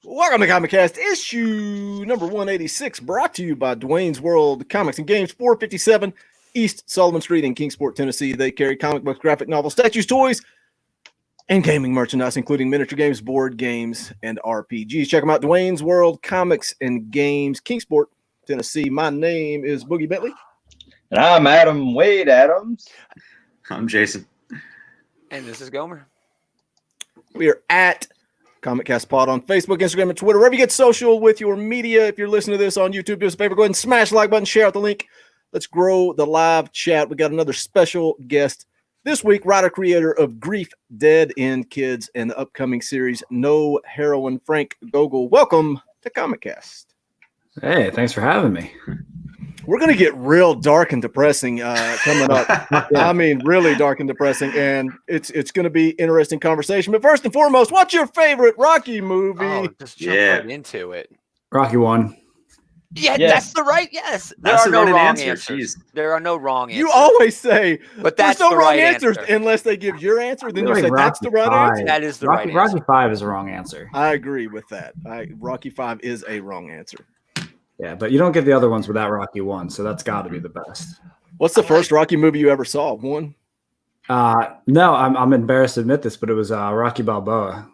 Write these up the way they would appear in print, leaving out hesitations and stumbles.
Welcome to ComicCast issue number 186, brought to you by Dwayne's World Comics and Games, 457 East Sullivan Street in Kingsport, Tennessee. They carry comic books, graphic novels, statues, toys, and gaming merchandise, including miniature games, board games, and RPGs. Check them out, Dwayne's World Comics and Games, Kingsport, Tennessee. My name is Boogie Bentley. And I'm Adam Wade Adams. I'm Jason. And this is Gaumer. We are at ComicCast Pod on Facebook, Instagram, and Twitter. Wherever you get social with your media. If you're listening to this on YouTube, do us a favor, go ahead and smash the like button, share out the link. Let's grow the live chat. We got another special guest this week, writer-creator of Grief, Dead End Kids, and the upcoming series No Heroine, Frank Gogol. Welcome to ComicCast. Hey, thanks for having me. We're going to get real dark and depressing coming up. I mean, really dark and depressing, and it's going to be interesting conversation. But first and foremost, what's your favorite Rocky movie? Oh, just jump right into it. Rocky 1. Yeah, that's the right. Yes, That's there are the no right wrong answer. answers. Jeez. There are no wrong answers. You always say, but there's that's no the wrong right answers answer. unless they give your answer. Then you Like say that's the right Rocky answer. That is the Rocky, right Rocky answer. 5 is a wrong answer. I agree with that. Rocky 5 is a wrong answer. Yeah, but you don't get the other ones without Rocky 1, so that's got to be the best. What's the first Rocky movie you ever saw? One? No, I'm embarrassed to admit this, but it was Rocky Balboa.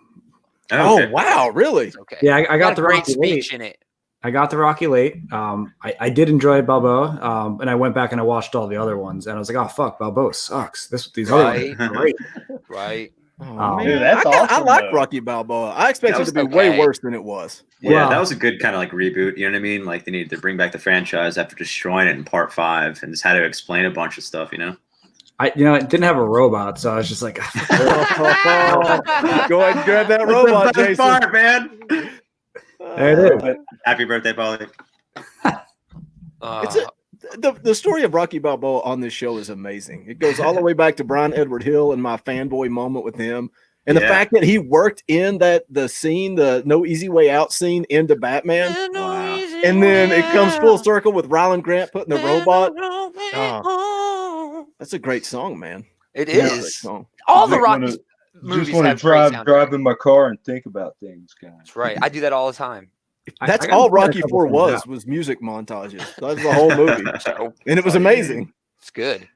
Oh, wow, really? Okay. Yeah, I got a the great Rocky speech late. in it. I got the Rocky late. I did enjoy Balboa, and I went back and I watched all the other ones, and I was like, oh, fuck, Balboa sucks. These other ones are great. Right. Oh, man. Dude, that's I awesome, like though. Rocky Balboa. I expected it to be okay. way worse than it was. Yeah, Wow. that was a good kind of like reboot. You know what I mean? Like they needed to bring back the franchise after destroying it in Part 5, and just had to explain a bunch of stuff. You know? It didn't have a robot, so I was just like, Go ahead and grab that robot, That's the Jason. best part, man. there it is. Happy birthday, Polly. It's the story of Rocky Balboa on this show is amazing. It goes all the way back to Brian Edward Hill and my fanboy moment with him. And the fact that he worked in the scene, the No Easy Way Out scene into Batman. Wow. And then it comes full circle with Ryland Grant putting the robot. Oh, that's a great song, man. It Yeah, great is. song. All the Just Rocky wanna- movies Just want to have great soundtracks. drive in my car and think about things, guys. That's right. I do that all the time. That's I gotta all point a Rocky couple 4 things out. was music montages. That was the whole movie. And it was amazing. It's good.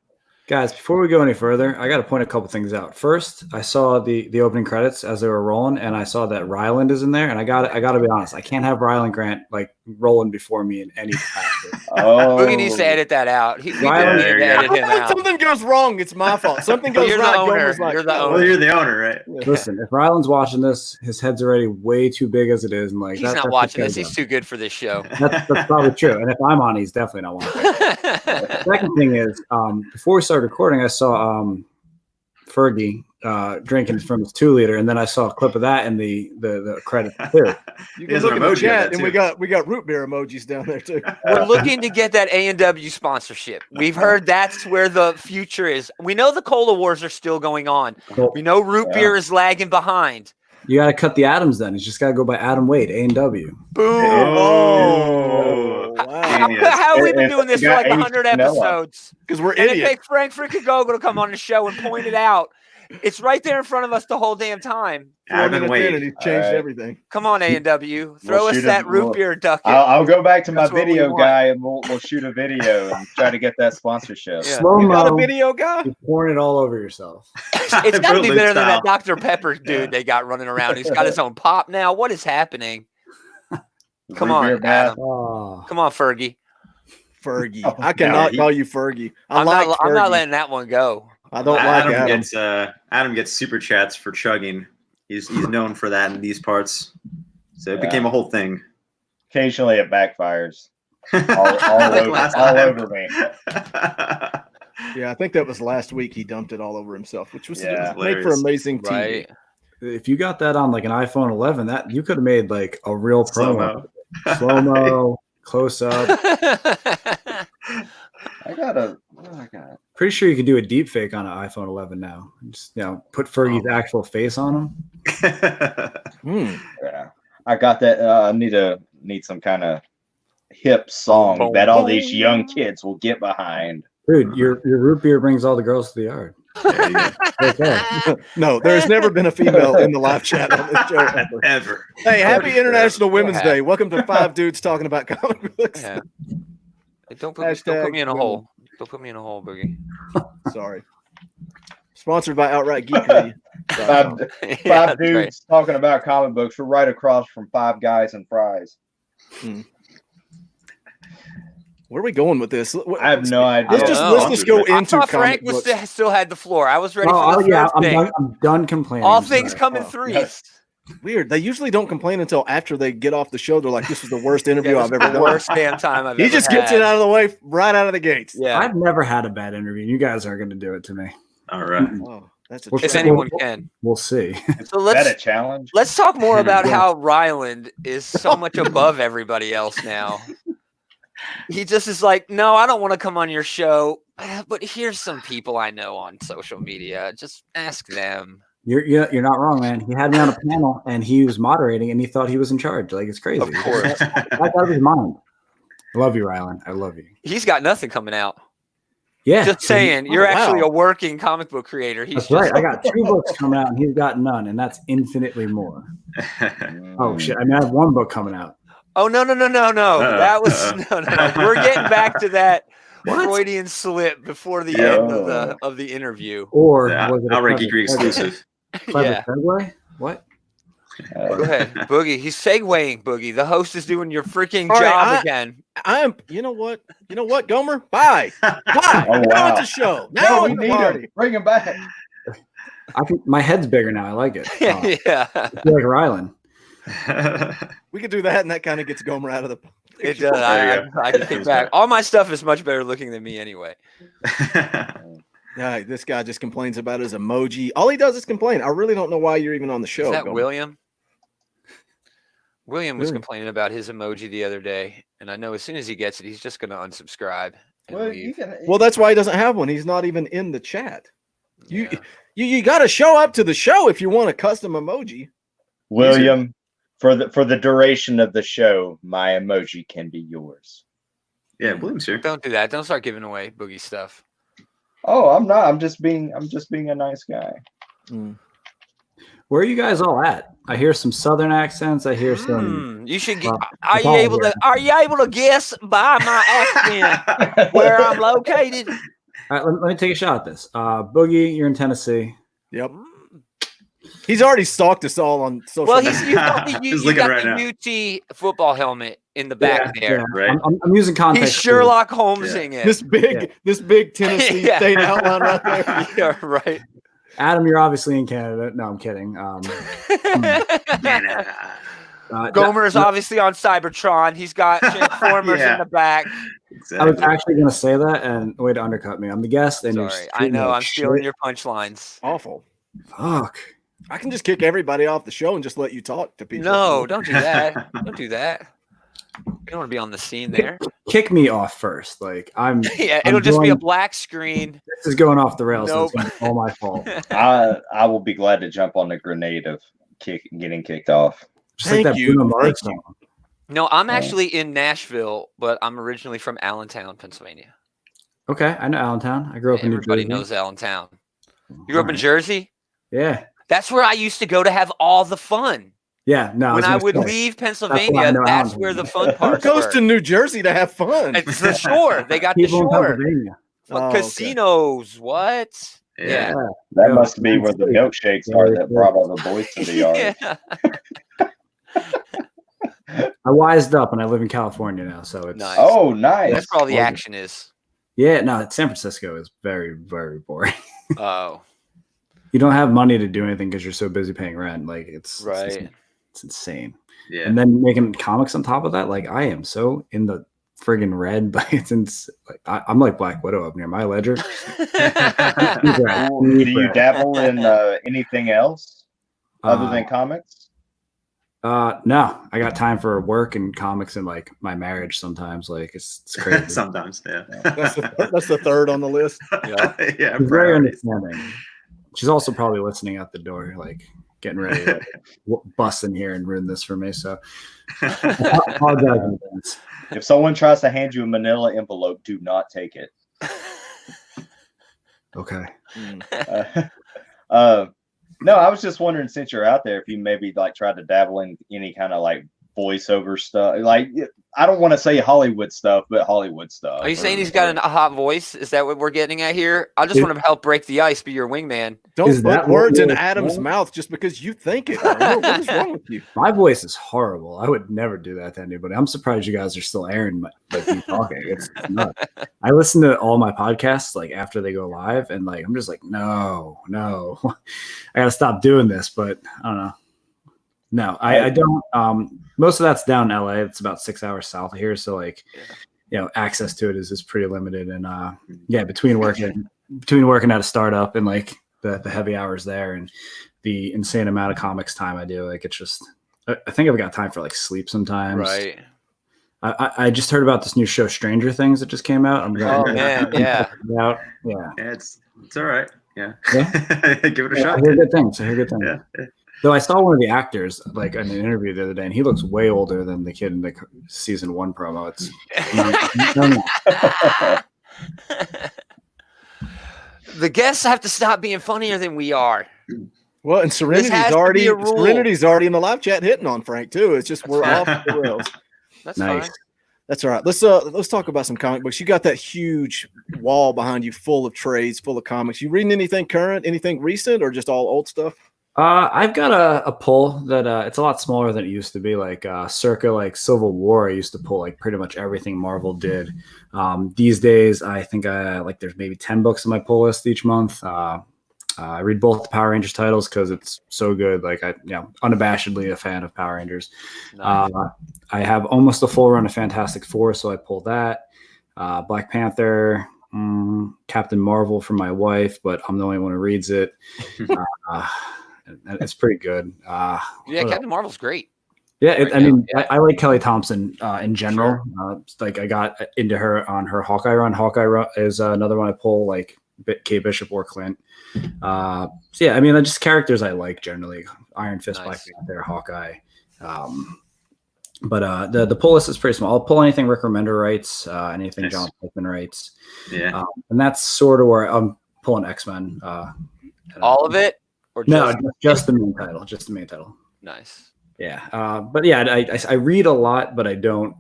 Guys, before we go any further, I got to point a couple things out. First, I saw the opening credits as they were rolling, and I saw that Ryland is in there. And I got to be honest, I can't have Ryland Grant like rolling before me in any capacity. Oh, Boogie needs to edit that out. We Right, need there to you edit him out. Something goes wrong. It's my fault. Something Well, goes you're the right. owner. Gomer's like, You're the "Oh, owner." Well, you're the owner, right? Listen, if Ryland's watching this, his head's already way too big as it is, and like He's not that's watching just this. He's too good for this show. that's probably true. And if I'm on, he's definitely not watching. The second thing is, before we started recording, I saw Fergie drinking from his 2-liter, and then I saw a clip of that in the credits too. You There's can look an in the emoji of chat, that, and we too. got root beer emojis down there too. We're looking to get that A&W sponsorship. We've heard that's where the future is. We know the cola wars are still going on. Well, We know root beer is lagging behind. you got to cut the Adams then. He's just got to go by Adam Wade, A&W. Boom. Oh, wow. genius. How have we been If doing this you for got like aged 100 vanilla. episodes? Because we're And it idiots. takes Frank freaking Gogol to come on the show and point it out. It's right there in front of us the whole damn time. 4 Adam minutes in, Wade. and he's changed All right. everything. Come on, A&W. Throw us shoot that it. root beer ducket. I'll go back to my That's what we video want. guy and we'll shoot a video and try to get that sponsorship. Yeah. Slow You got a mo. video guy? You're pouring it all over yourself. It's got to be Fruit better than Loop that Dr. Pepper dude they got running around. He's got his own pop now. What is happening? Come Root beer on, bath. Adam. Oh. Come on, Fergie. Fergie. Oh, I cannot no, call you Fergie. I I'm like not Fergie. letting that one go. I don't like Adam Adam. Adam gets super chats for chugging. He's known for that in these parts. So it Yeah. became a whole thing. Occasionally it backfires. All Last over time. me. Yeah, I think that was last week he dumped it all over himself, which was Yeah. made for Hilarious. amazing TV. Right. if you got that on like an iPhone 11, that you could have made like a real promo. Slow-mo. Slow-mo, close up. I got. Pretty sure you can do a deep fake on an iPhone 11 now. Just put Fergie's actual face on him. Yeah, I got that. I need some kind of hip song that all these young kids will get behind. Dude, your root beer brings all the girls to the yard. There you go. Okay. No, there's never been a female in the live chat on this show ever. Ever. Hey, happy International Women's Day. Welcome to 5 Dudes Talking About Comic Books. Yeah. Hey, don't put me in a hole. Don't put me in a hole, Boogie. Sorry. Sponsored by Outright Geekery. Five dudes talking about comic books. We're right across from Five Guys and Fries. Where are we going with this? I have no idea. Let's just go I into thought comic Frank books. still had the floor. I was ready for the third thing. I'm done complaining. All things come in threes. Weird. They usually don't complain until after they get off the show. They're like, "This was the worst interview I've ever done." Worst damn time I've ever He just gets had. it out of the way right out of the gates. Yeah. I've never had a bad interview. You guys are going to do it to me. All right. Oh, that's a If If challenge. anyone can. We'll see. So Is that a challenge? let's talk more about how Ryland is so much above everybody else now. He just is like, no, I don't want to come on your show, but here's some people I know on social media. Just ask them. You're not wrong, man. He had me on a panel and he was moderating and he thought he was in charge. Like, it's crazy. Of course. That's out of his mind. I love you, Ryland. I love you. He's got nothing coming out. Yeah. Just saying, you're actually a working comic book creator. He's That's right. I got 2 books coming out and he's got none, and that's infinitely more. Oh shit! I mean, I have 1 book coming out. Oh no! That was no. We're getting back to that Freudian slip before the end of the interview. Or Yeah, was it Outright Geekery exclusive. Clever segue? What? Go ahead, Boogie. He's segueing, Boogie. The host is doing your freaking All right, job again. You know what, Gomer? Bye. Bye. Oh, Now wow. it's a show. No, Now we it's a need party. him. Bring him back. My head's bigger now. I like it. Yeah, I feel like Ryland. We could do that, and that kind of gets Gomer out of the. it does. I can kick back. All my stuff is much better looking than me anyway. Yeah, this guy just complains about his emoji. All he does is complain. I really don't know why you're even on the show. Is that Gomer. William? William was Really? complaining about his emoji the other day, and I know as soon as he gets it, he's just going to unsubscribe and leave. Well, that's why he doesn't have one. He's not even in the chat. You got to show up to the show if you want a custom emoji. William, for the duration of the show, my emoji can be yours. Yeah, William's here. Don't do that. Don't start giving away Boogie stuff. Oh, I'm not. I'm just being a nice guy. Where are you guys all at? I hear some Southern accents. I hear some. You should. Well, Are you able to guess by my accent where I'm located? All right, let me take a shot at this. Boogie, you're in Tennessee. Yep. He's already stalked us all on social Well, media. He's you looking got right the UT football helmet in the back there. Right. I'm using context. He's Sherlock Holmesing it. This big Tennessee Yeah. state outline right there. Yeah, right. Adam, you're obviously in Canada. No, I'm kidding. Gomer is obviously on Cybertron. He's got Transformers in the back. I was actually going to say that, and way to undercut me. I'm the guest, and Sorry, I know I'm stealing your punchlines. Awful. Fuck. I can just kick everybody off the show and just let you talk to people. No, don't do that. Don't do that. You don't want to be on the scene there. Kick me off first. Like I'm. Yeah, I'm it'll just be a going- black screen. This is going off the rails. Nope. So it's all my fault. I will be glad to jump on the grenade of getting kicked off. Just like Thank that you. Bruno Mars Thank song. No, I'm actually in Nashville, but I'm originally from Allentown, Pennsylvania. Okay, I know Allentown. I grew up in New Everybody Jersey. knows Allentown. You grew up in Jersey? Yeah, That's where I used to go to have all the fun. yeah. No, When I was would gonna say, leave why I Pennsylvania, know that's Allentown. where the fun Who parts goes were. to New Jersey to have fun? It's the shore. They got the people in shore. Pennsylvania. Oh, okay. Casinos. What? Yeah. That Yeah, must be where the milkshakes are that brought all the boys to the yard. Yeah. I wised up, and I live in California now, so it's Nice. Oh, nice. That's where all the action is. yeah. No, San Francisco is very, very boring. Oh, You don't have money to do anything because you're so busy paying rent. Like it's right. It's insane. Yeah. And then making comics on top of that, like I am so in the friggin' red, but it's like I'm like Black Widow up near my ledger. Do you dabble in anything else? Other than comics? No, I got time for work and comics and like my marriage sometimes. Like it's crazy. Sometimes, yeah. That's the third on the list. Yeah, yeah. She's very understanding. She's also probably listening out the door, like getting ready to bust in here and ruin this for me. So I apologize in advance. If someone tries to hand you a manila envelope, do not take it. Okay. No, I was just wondering, since you're out there, if you maybe like tried to dabble in any kind of like voiceover stuff. Like, I don't want to say Hollywood stuff, but Hollywood stuff. Are you saying he's got a hot voice? Is that what we're getting at here? I just want to help break the ice, be your wingman. Don't put words in Adam's mouth just because you think it. What is wrong with you? My voice is horrible. I would never do that to anybody. I'm surprised you guys are still airing me talking. It's nuts. I listen to all my podcasts like after they go live, and like I'm just like, no, I gotta stop doing this. But I don't know. No, I don't. Most of that's down in LA. It's about 6 hours south of here, so like, access to it is pretty limited. And between working at a startup and like the heavy hours there and the insane amount of comics time I do, like it's just, I think I've got time for like sleep sometimes. Right. I just heard about this new show, Stranger Things, that just came out. Man, yeah. Yeah, it's all right. Yeah. Give it a yeah, shot. I hear good things. Yeah. Though I saw one of the actors like in an interview the other day, and he looks way older than the kid in the season 1 promo. It's the guests have to stop being funnier than we are. Well, and Serenity's already in the live chat hitting on Frank too. It's just we're off the rails. That's nice. fine. That's all right. Let's talk about some comic books. You got that huge wall behind you full of trades, full of comics. You reading anything current, anything recent, or just all old stuff? I've got a pull that it's a lot smaller than it used to be. Like circa like Civil War, I used to pull like pretty much everything Marvel did. These days, I think there's maybe 10 books on my pull list each month. I read both the Power Rangers titles because it's so good. Like unabashedly a fan of Power Rangers. Nice. I have almost a full run of Fantastic Four, so I pull that. Black Panther, Captain Marvel for my wife, but I'm the only one who reads it. It's pretty good. Captain Marvel's great. Yeah, I like Kelly Thompson in general. Sure. Like I got into her on her Hawkeye run. Hawkeye run is another one I pull, like Kate Bishop or Clint. Just characters I like generally. Iron Fist, Black Panther, Hawkeye. But the pull list is pretty small. I'll pull anything Rick Remender writes, anything nice. John Hickman writes. Yeah, and that's sort of where I'm pulling X-Men. All of it. Just the main title. Just the main title. Nice. Yeah. I read a lot, but I don't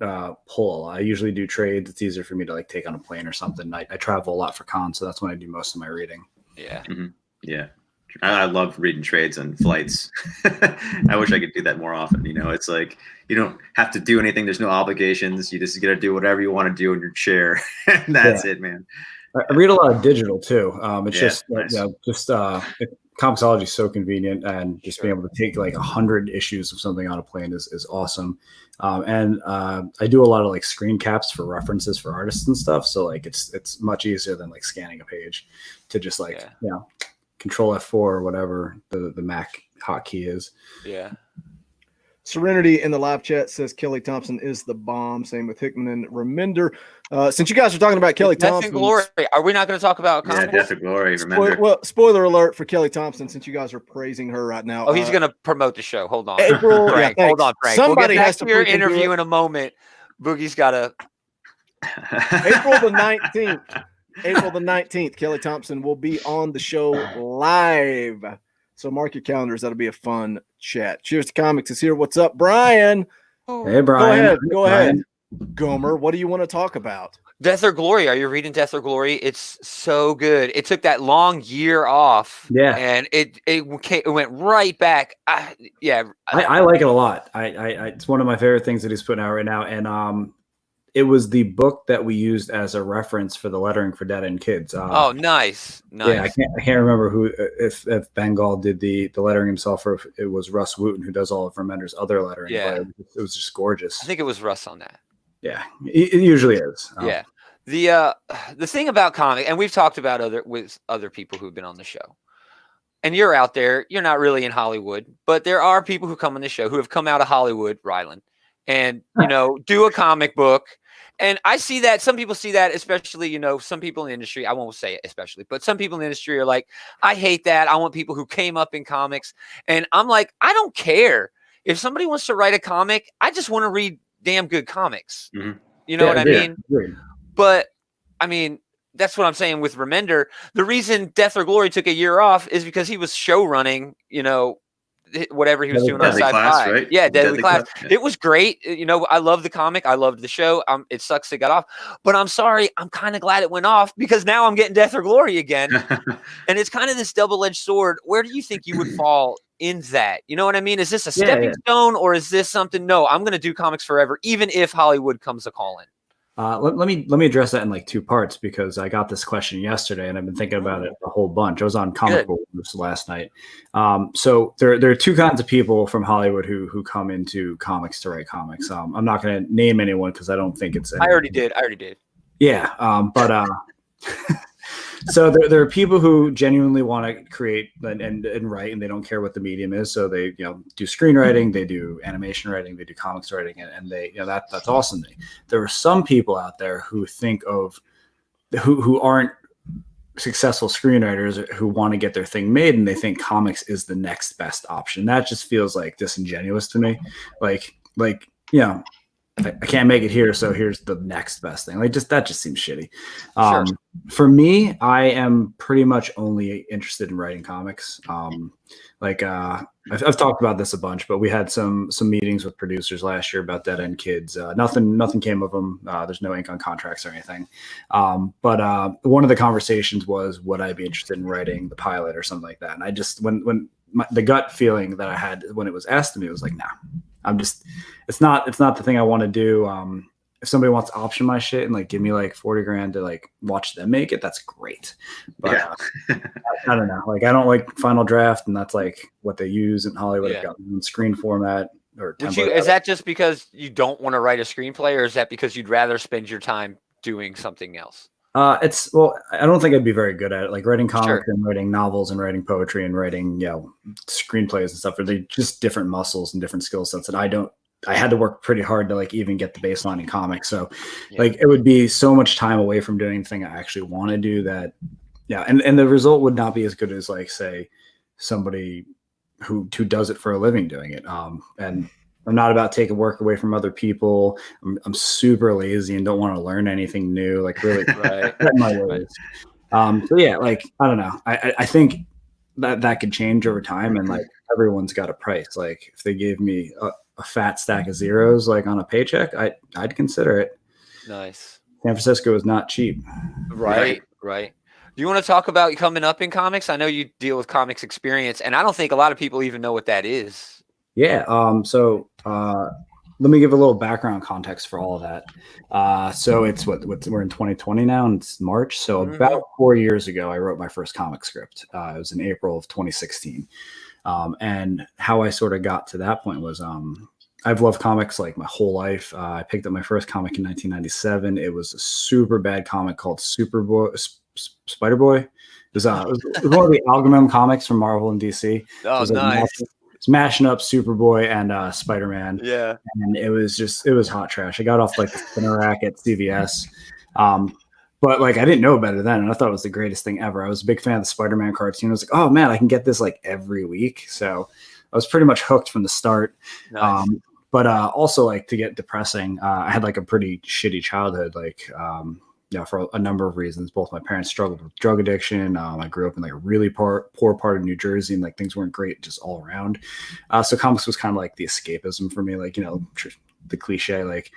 pull a lot. I usually do trades. It's easier for me to like take on a plane or something. I travel a lot for cons, so that's when I do most of my reading. Yeah. Mm-hmm. Yeah. I love reading trades on flights. I wish I could do that more often. It's like you don't have to do anything. There's no obligations. You just got to do whatever you want to do in your chair. And that's it, man. I read a lot of digital too. It's nice. Comixology is so convenient, and just being able to take like 100 issues of something on a plane is awesome. I do a lot of like screen caps for references for artists and stuff. So like it's much easier than like scanning a page to just Control F4 or whatever the Mac hotkey is. Yeah. Serenity in the live chat says Kelly Thompson is the bomb. Same with Hickman and Remender. Since you guys are talking about Kelly Thompson, Glory. Are we not going to talk about comics? Yeah, Death and Glory. Remember. Spoiler alert for Kelly Thompson. Since you guys are praising her right now, he's going to promote the show. Hold on, April. Frank. Hold on, Frank. Somebody we'll get back has to your interview in a moment. Boogie's got to. April the 19th. April the 19th. Kelly Thompson will be on the show live. So mark your calendars. That'll be a fun chat. Cheers to Comics is here. What's up, Brian? Hey, Brian. Go ahead. Gomer, what do you want to talk about? Death or Glory. Are you reading Death or Glory? It's so good. It took that long year off. Yeah. And it went right back. I like it a lot. It's one of my favorite things that he's putting out right now. And it was the book that we used as a reference for the lettering for Dad and Kids. Nice. Yeah, I can't remember who if Bengal did the lettering himself or if it was Russ Wooten who does all of Remender's other lettering. Yeah, it was just gorgeous. I think it was Russ on that. Yeah, it usually is. Yeah, the thing about comic, and we've talked about with other people who've been on the show. and you're out there, you're not really in Hollywood, but there are people who come on the show who have come out of Hollywood, Ryland, and, do a comic book. And I see that some people see that, especially, some people in the industry, I won't say it especially, but some people in the industry are like, I hate that. I want people who came up in comics. And I'm like, I don't care. If somebody wants to write a comic, I just want to read damn good comics. Mhm. You know what I mean? Agreed. But I mean, that's what I'm saying with Remender. The reason Death or Glory took a year off is because he was show running, whatever he was doing on Deadly Sci-Fi. Class, right? Yeah, Deadly Class. Yeah. It was great. I loved the comic. I loved the show. It sucks it got off. But I'm sorry. I'm kind of glad it went off because now I'm getting Death or Glory again. And it's kind of this double-edged sword. Where do you think you would fall in that? You know what I mean? Is this a stepping stone or is this something? No, I'm going to do comics forever, even if Hollywood comes a calling. Let me address that in like two parts because I got this question yesterday and I've been thinking about it a whole bunch. I was on Comic Book last night. So there are two kinds of people from Hollywood who come into comics to write comics. I'm not going to name anyone because I don't think it's. I already did. Yeah, but so there are people who genuinely want to create and write, and they don't care what the medium is. So they do screenwriting, they do animation writing, they do comics writing, and they that's awesome. There are some people out there who think of who aren't successful screenwriters who want to get their thing made, and they think comics is the next best option. That just feels like disingenuous to me. Like I can't make it here, so here's the next best thing. That just seems shitty. Sure. For me, I am pretty much only interested in writing comics. I've talked about this a bunch, but we had some meetings with producers last year about Dead End Kids. Nothing came of them. There's no ink on contracts or anything. But one of the conversations was, would I be interested in writing the pilot or something like that? And I just the gut feeling that I had when it was asked to me was like, nah. It's not the thing I want to do. If somebody wants to option my shit and like give me like $40,000 to like watch them make it, that's great. But I don't know. Like I don't like Final Draft, and that's like what they use in Hollywood. I've got screen format or template. Is that just because you don't want to write a screenplay, or is that because you'd rather spend your time doing something else? I don't think I'd be very good at it. Like writing comics and writing novels and writing poetry and writing, screenplays and stuff. Are they just different muscles and different skill sets that I had to work pretty hard to like even get the baseline in comics. So like it would be so much time away from doing the thing I actually want to do that. Yeah. And the result would not be as good as like, say, somebody who does it for a living doing it. And I'm not about taking work away from other people. I'm super lazy and don't want to learn anything new. Like really, my ways. So yeah, like I don't know. I think that could change over time, and like everyone's got a price. Like if they gave me a fat stack of zeros, like on a paycheck, I'd consider it. Nice. San Francisco is not cheap. Right. Do you want to talk about coming up in comics? I know you deal with Comics Experience, and I don't think a lot of people even know what that is. Yeah. So let me give a little background context for all of that. So it's we're in 2020 now, and it's March. So about 4 years ago, I wrote my first comic script. It was in April of 2016. And how I sort of got to that point was I've loved comics like my whole life. I picked up my first comic in 1997. It was a super bad comic called Spider-Boy. It was one of the Algamem comics from Marvel and DC. Oh, nice. It's mashing up Superboy and Spider-Man. Yeah. And it was hot trash. I got off like the spinner rack at CVS. But like I didn't know better then, and I thought it was the greatest thing ever. I was a big fan of the Spider-Man cartoon. I was like, oh man, I can get this like every week. So I was pretty much hooked from the start. Nice. But also like to get depressing, I had like a pretty shitty childhood. Like for a number of reasons. Both my parents struggled with drug addiction. I grew up in like a really poor part of New Jersey, and like things weren't great just all around. So comics was kind of like the escapism for me. Like the cliche, like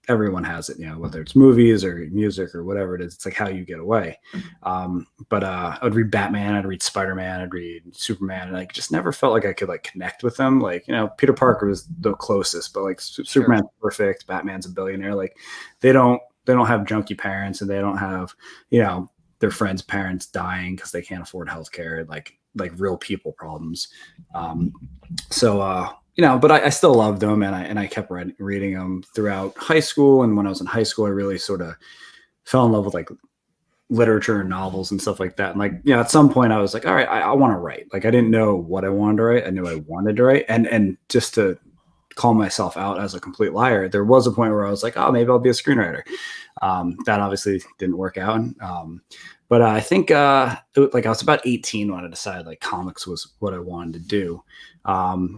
everyone has it, whether it's movies or music or whatever it is, it's like how you get away. But I would read Batman, I'd read Spider-Man, I'd read Superman, and I just never felt like I could like connect with them. Like, Peter Parker was the closest, but like Superman's perfect, Batman's a billionaire. Like they don't have junkie parents, and they don't have, their friends' parents dying because they can't afford healthcare, like real people problems. But I still loved them, and I kept reading them throughout high school. And when I was in high school, I really sort of fell in love with like literature and novels and stuff like that. And like, at some point I was like, all right, I want to write. Like I didn't know what I wanted to write. I knew I wanted to write. And just to call myself out as a complete liar, there was a point where I was like, oh, maybe I'll be a screenwriter. That obviously didn't work out. But I think I was about 18 when I decided like comics was what I wanted to do.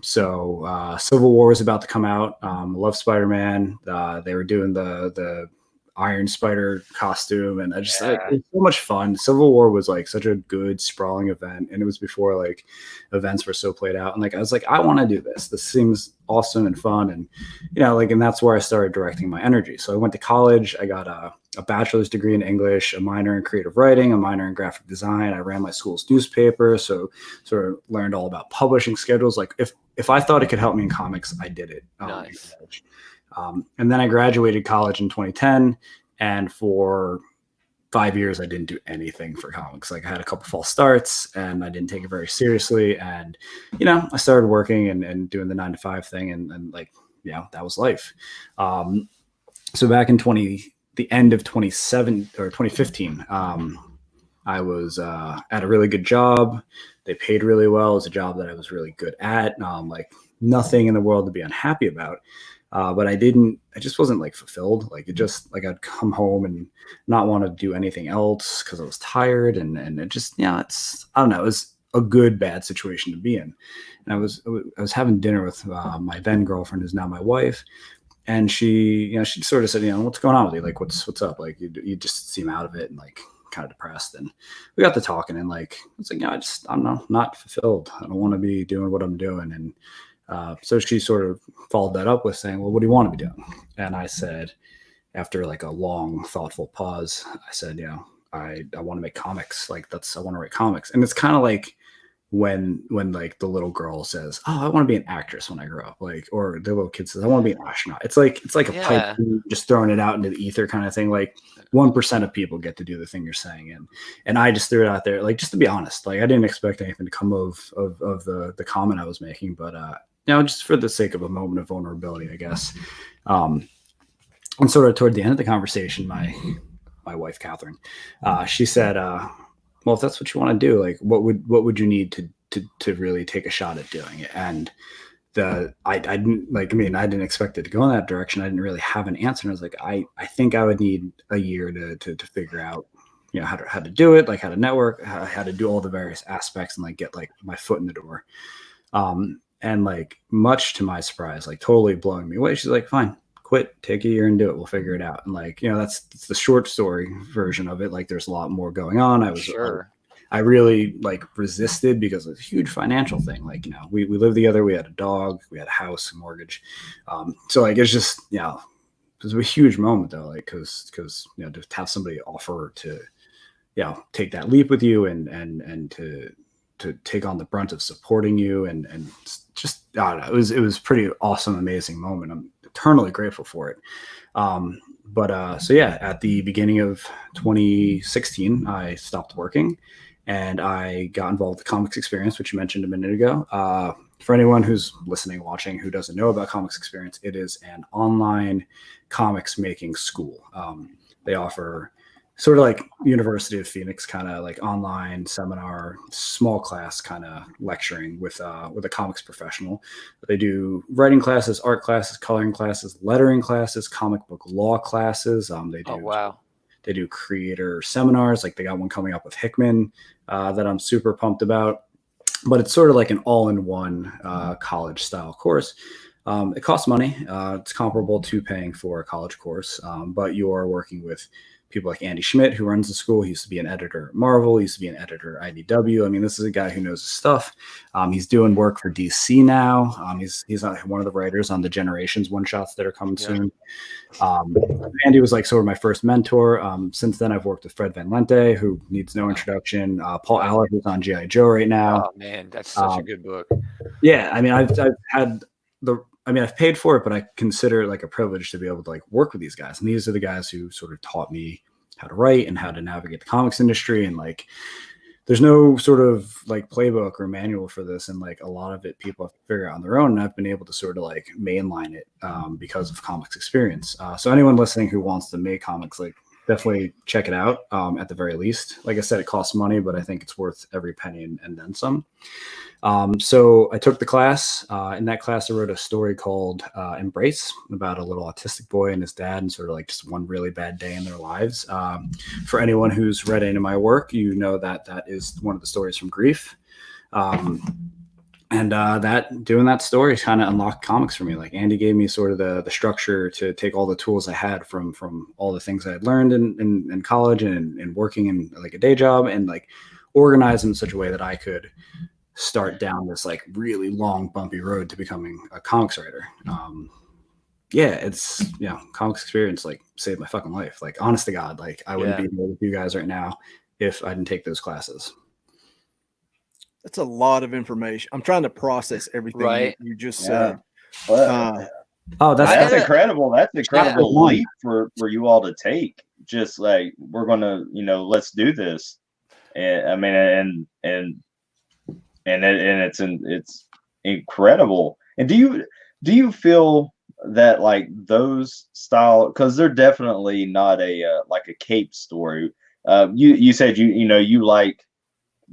So Civil War was about to come out. I love Spider-Man. They were doing the Iron Spider costume, and it was so much fun. Civil War was like such a good sprawling event, and it was before like events were so played out. And like I was like, I want to do this. This seems awesome and fun, and and that's where I started directing my energy. So I went to college. I got a bachelor's degree in English, a minor in creative writing, a minor in graphic design. I ran my school's newspaper, so sort of learned all about publishing schedules. Like if I thought it could help me in comics, I did it. Nice. And then I graduated college in 2010, and for 5 years I didn't do anything for comics. Like I had a couple false starts, and I didn't take it very seriously. And I started working and doing the 9-to-5 thing, and like that was life. So back in the end of 2015, I was at a really good job. They paid really well. It was a job that I was really good at. Like nothing in the world to be unhappy about. But I just wasn't like fulfilled. Like it just like I'd come home and not want to do anything else because I was tired, and it just, it's, I don't know, it was a good, bad situation to be in. And I was having dinner with my then girlfriend, who's now my wife. And she sort of said, what's going on with you? Like, what's up? Like you just seem out of it and like kind of depressed. And we got to talking, and like, it's like, I don't know, not fulfilled. I don't want to be doing what I'm doing. And so she sort of followed that up with saying, well, what do you want to be doing? And I said, after like a long, thoughtful pause, I said, I want to make comics. Like I want to write comics. And it's kind of like when like the little girl says, oh, I want to be an actress when I grow up, like, or the little kid says, I want to be an astronaut. It's like a pipe, just throwing it out into the ether kind of thing. Like 1% of people get to do the thing you're saying. And I just threw it out there, like, just to be honest, like I didn't expect anything to come of the comment I was making, but just for the sake of a moment of vulnerability, I guess. And sort of toward the end of the conversation, my wife, Catherine, she said, well, if that's what you want to do, like, what would you need to really take a shot at doing it? And I didn't expect it to go in that direction. I didn't really have an answer. And I was like, I think I would need a year to figure out, how to do it, like how to network, how to do all the various aspects, and like get like my foot in the door. And like, much to my surprise, like totally blowing me away, she's like, fine, quit, take a year and do it. We'll figure it out. And like, that's the short story version of it. Like there's a lot more going on. I really like resisted because it's a huge financial thing. Like, we lived together, we had a dog, we had a house, a mortgage. So like, it's just, it was a huge moment though. Like, cause to have somebody offer to, take that leap with you and to take on the brunt of supporting you and just, I don't know, it was pretty awesome, amazing moment. I'm eternally grateful for it. So yeah, at the beginning of 2016, I stopped working and I got involved with the Comics Experience, which you mentioned a minute ago. For anyone who's listening, watching, who doesn't know about Comics Experience, it is an online comics making school. They offer sort of like University of Phoenix kind of like online seminar, small class kind of lecturing with a comics professional. They do writing classes, art classes, coloring classes, lettering classes, comic book law classes. They do creator seminars. Like they got one coming up with Hickman that I'm super pumped about. But it's sort of like an all-in-one college style course. It costs money. It's comparable to paying for a college course, but you're working with people like Andy Schmidt, who runs the school. He used to be an editor at Marvel. He used to be an editor at IDW. I mean, this is a guy who knows his stuff. He's doing work for DC now. He's one of the writers on the Generations one-shots that are coming soon. Andy was like sort of my first mentor. Since then, I've worked with Fred Van Lente, who needs no introduction. Paul Allard, who's on G.I. Joe right now. Oh, man, that's such a good book. Yeah, I mean, I've paid for it, but I consider it like a privilege to be able to like work with these guys. And these are the guys who sort of taught me how to write and how to navigate the comics industry. And like, there's no sort of like playbook or manual for this. And like a lot of it, people have to figure out on their own. And I've been able to sort of like mainline it because of Comics Experience. So anyone listening who wants to make comics, like definitely check it out at the very least. Like I said, it costs money, but I think it's worth every penny and then some. So I took the class. In that class, I wrote a story called Embrace, about a little autistic boy and his dad, and sort of like just one really bad day in their lives. For anyone who's read any of my work, you know that that is one of the stories from Grief. And doing that story kind of unlocked comics for me. Like Andy gave me sort of the structure to take all the tools I had from all the things I had learned in college and working in like a day job, and like organize them in such a way that I could start down this like really long bumpy road to becoming a comics writer. It's comics experience like saved my fucking life. Like honest to God, like I wouldn't be here with you guys right now if I didn't take those classes. That's a lot of information. I'm trying to process everything you just said. That's incredible. That's incredible leap for you all to take. Just like, we're gonna, let's do this. And I mean, it's incredible. And do you feel that like those style, because they're definitely not a like a cape story. You said you like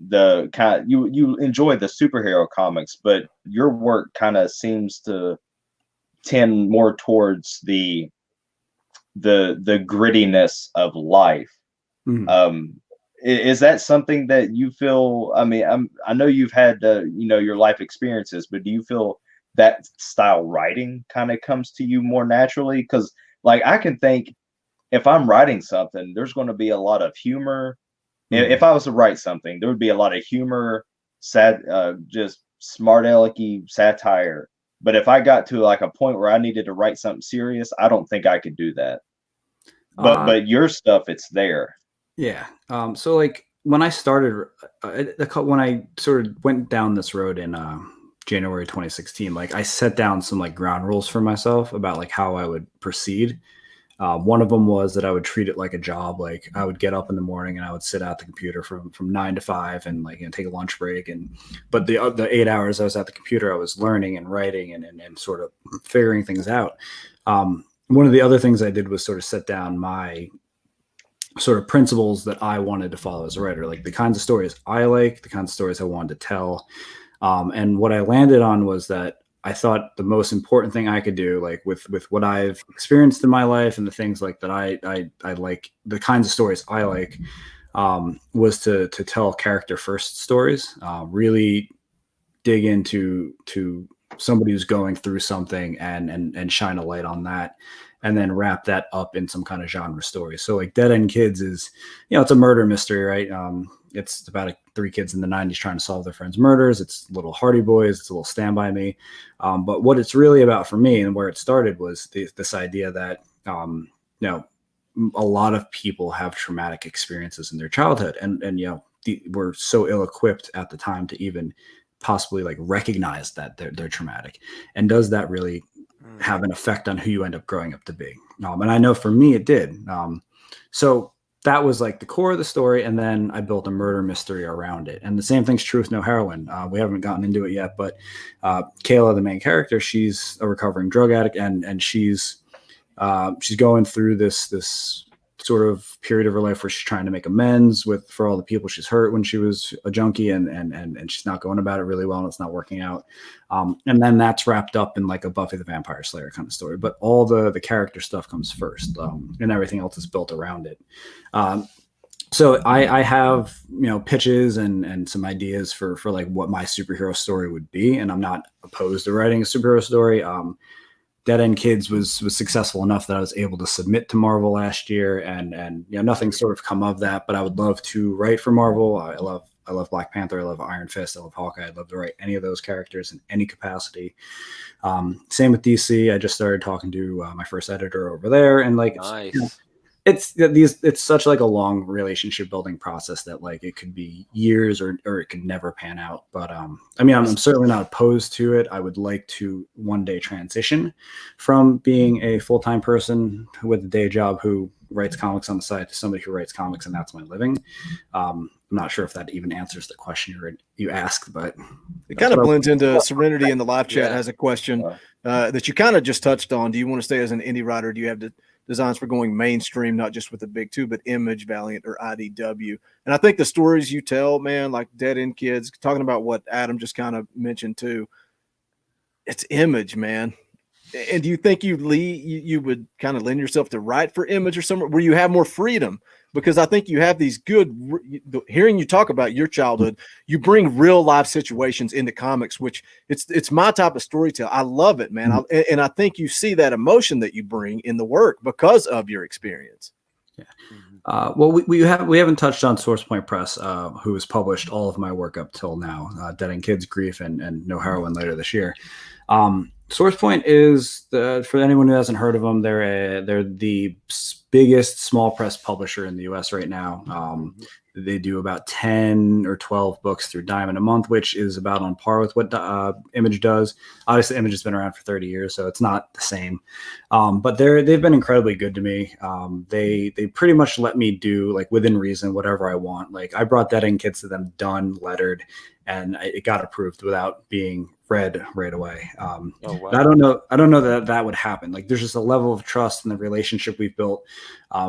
the kind, you enjoy the superhero comics, but your work kind of seems to tend more towards the grittiness of life. Mm-hmm. Is that something that you feel? I mean, I know you've had your life experiences, but do you feel that style writing kind of comes to you more naturally? Because like I can think, if I'm writing something, there's going to be a lot of humor. Mm-hmm. If I was to write something, there would be a lot of humor, sad, just smart alecky satire. But if I got to like a point where I needed to write something serious, I don't think I could do that. But your stuff, it's there. Yeah. So like when I started, when I sort of went down this road in January 2016, like I set down some like ground rules for myself about like how I would proceed. One of them was that I would treat it like a job. Like I would get up in the morning and I would sit at the computer from 9 to 5 and like take a lunch break. But the 8 hours I was at the computer, I was learning and writing and sort of figuring things out. One of the other things I did was sort of set down my sort of principles that I wanted to follow as a writer, like the kinds of stories I like, the kinds of stories I wanted to tell. And what I landed on was that I thought the most important thing I could do, like with what I've experienced in my life and the things like that I like, the kinds of stories I like, was to tell character first stories, really dig into somebody who's going through something and shine a light on that, and then wrap that up in some kind of genre story. So like Dead End Kids is, it's a murder mystery, right? It's about 3 kids in the 90s trying to solve their friends' murders. It's little Hardy Boys. It's a little Stand By Me. But what it's really about for me and where it started was this idea that, a lot of people have traumatic experiences in their childhood. And we're so ill-equipped at the time to even possibly like recognize that they're traumatic. And does that really have an effect on who you end up growing up to be? And I know for me, it did. So that was like the core of the story. And then I built a murder mystery around it. And the same thing's true with No Heroin. We haven't gotten into it yet, but Kayla, the main character, she's a recovering drug addict, and she's going through this sort of period of her life where she's trying to make amends for all the people she's hurt when she was a junkie, and she's not going about it really well, and it's not working out. And then that's wrapped up in like a Buffy the Vampire Slayer kind of story. But all the character stuff comes first, and everything else is built around it. So I have, pitches and some ideas for like what my superhero story would be. And I'm not opposed to writing a superhero story. Dead End Kids was successful enough that I was able to submit to Marvel last year, and nothing sort of come of that, but I would love to write for Marvel. I love Black Panther. I love Iron Fist. I love Hawkeye. I'd love to write any of those characters in any capacity. Same with DC. I just started talking to my first editor over there, and like, nice. It's such like a long relationship building process that like it could be years or it could never pan out. But I'm certainly not opposed to it. I would like to one day transition from being a full-time person with a day job who writes comics on the side to somebody who writes comics and that's my living. I'm not sure if that even answers the question you asked, but it kind of blends into Serenity in the live chat. Has a question that you kind of just touched on. Do you want to stay as an indie writer? Do you have to designs for going mainstream, not just with the big two, but Image, Valiant, or IDW. And I think the stories you tell, man, like Dead End Kids, talking about what Adam just kind of mentioned too, it's Image, man. And do you think you would kind of lend yourself to write for Image or somewhere where you have more freedom? Because I think you have these good, hearing you talk about your childhood, you bring real life situations into comics, which it's my type of storytelling. I love it, man. And I think you see that emotion that you bring in the work because of your experience. Yeah. Well, we haven't touched on Source Point Press, who has published all of my work up till now, Dead End Kids, Grief, and No Heroine later this year. Source Point is for anyone who hasn't heard of them, they're the biggest small press publisher in the U.S. right now. They do about 10 or 12 books through Diamond a month, which is about on par with what Image does. Obviously, Image has been around for 30 years, so it's not the same. But they've been incredibly good to me. They pretty much let me do, like, within reason, whatever I want. Like, I brought Dead End Kids to them done, lettered, and it got approved without being read right away. Oh, wow. I don't know that would happen. Like, there's just a level of trust in the relationship we've built.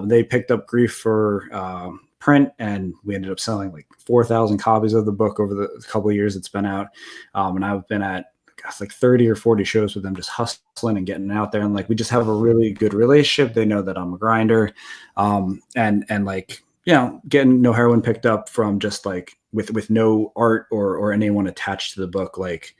They picked up Grief for print, and we ended up selling like 4,000 copies of the book over the couple of years it's been out. And I've been at like 30 or 40 shows with them, just hustling and getting out there. And like, we just have a really good relationship. They know that I'm a grinder. And like, you know, getting No Heroine picked up from just like with no art or anyone attached to the book. Like,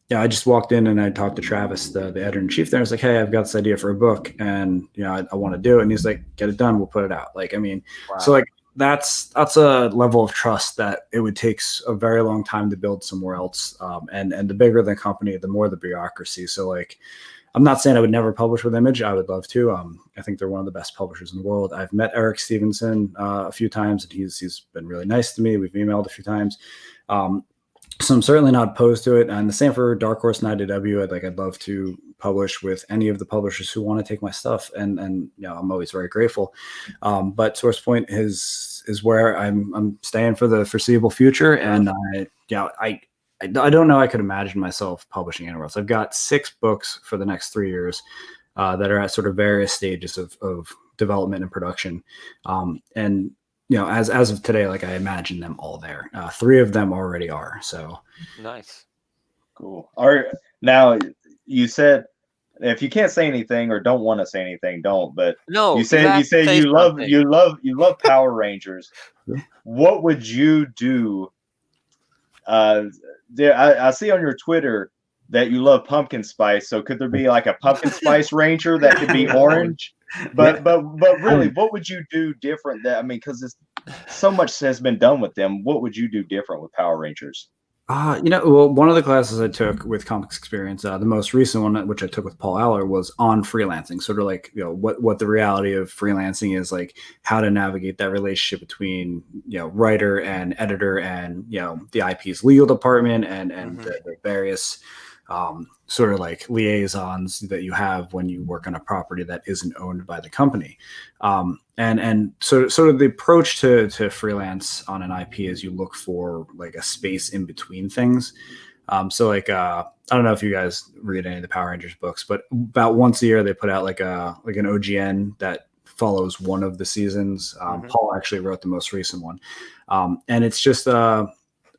yeah, I just walked in and I talked to Travis, the editor in chief there. I was like, hey, I've got this idea for a book, and you know, I want to do it. And he's like, get it done, we'll put it out. Like, I mean, wow. So like that's a level of trust that it would take a very long time to build somewhere else. And the bigger the company, the more the bureaucracy. So like, I'm not saying I would never publish with Image. I would love to. I think they're one of the best publishers in the world. I've met Eric Stevenson a few times, and he's been really nice to me. We've emailed a few times. So I'm certainly not opposed to it. And the same for Dark Horse and IDW. I'd love to publish with any of the publishers who want to take my stuff. And you know, I'm always very grateful. But Source Point is where I'm staying for the foreseeable future. And I don't know I could imagine myself publishing anywhere else. I've got 6 books for the next 3 years that are at sort of various stages of development and production. And you know, as of today, like, I imagine them all there. 3 of them already are. So nice, cool. Now you said if you can't say anything or don't want to say anything, don't. But no, you say you love Power Rangers. What would you do? I see on your Twitter that you love pumpkin spice. So could there be like a pumpkin spice ranger that could be orange? But really, what would you do different? Because so much has been done with them. What would you do different with Power Rangers? You know, well, one of the classes I took with Comics Experience, the most recent one, which I took with Paul Aller, was on freelancing. Sort of like, you know, what the reality of freelancing is, like how to navigate that relationship between, you know, writer and editor, and you know, the IP's legal department, and the various sort of like liaisons that you have when you work on a property that isn't owned by the company. And so sort of the approach to freelance on an IP is you look for like a space in between things. So like, I don't know if you guys read any of the Power Rangers books, but about once a year they put out like an OGN that follows one of the seasons. Paul actually wrote the most recent one. And it's just,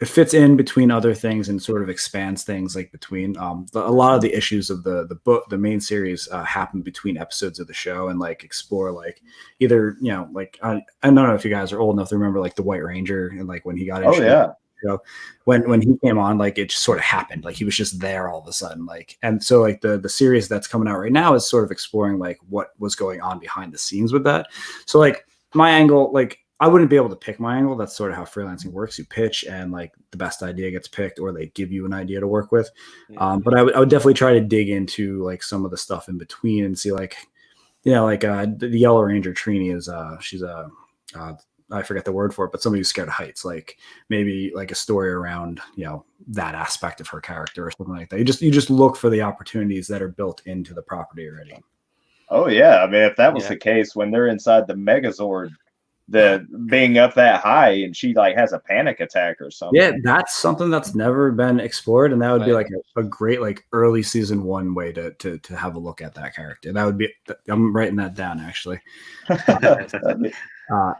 it fits in between other things and sort of expands things, like between a lot of the issues of the book, the main series, happen between episodes of the show, and like explore like either, you know, like I don't know if you guys are old enough to remember like the White Ranger, and like when he got into the show, when he came on, like it just sort of happened, like he was just there all of a sudden, like. And so like the series that's coming out right now is sort of exploring like what was going on behind the scenes with that. So like my angle, like I wouldn't be able to pick my angle. That's sort of how freelancing works. You pitch, and like the best idea gets picked, or they give you an idea to work with. But I would definitely try to dig into like some of the stuff in between and see, like, you know, like the Yellow Ranger Trini is she's I forget the word for it, but somebody who's scared of heights. Like maybe like a story around, you know, that aspect of her character or something like that. You just look for the opportunities that are built into the property already. Oh yeah, I mean, if that was the case, when they're inside the Megazord the being up that high, and she like has a panic attack or something. Yeah, that's something that's never been explored, and that would be like a great like early season 1 way to have a look at that character. That would be. I'm writing that down actually.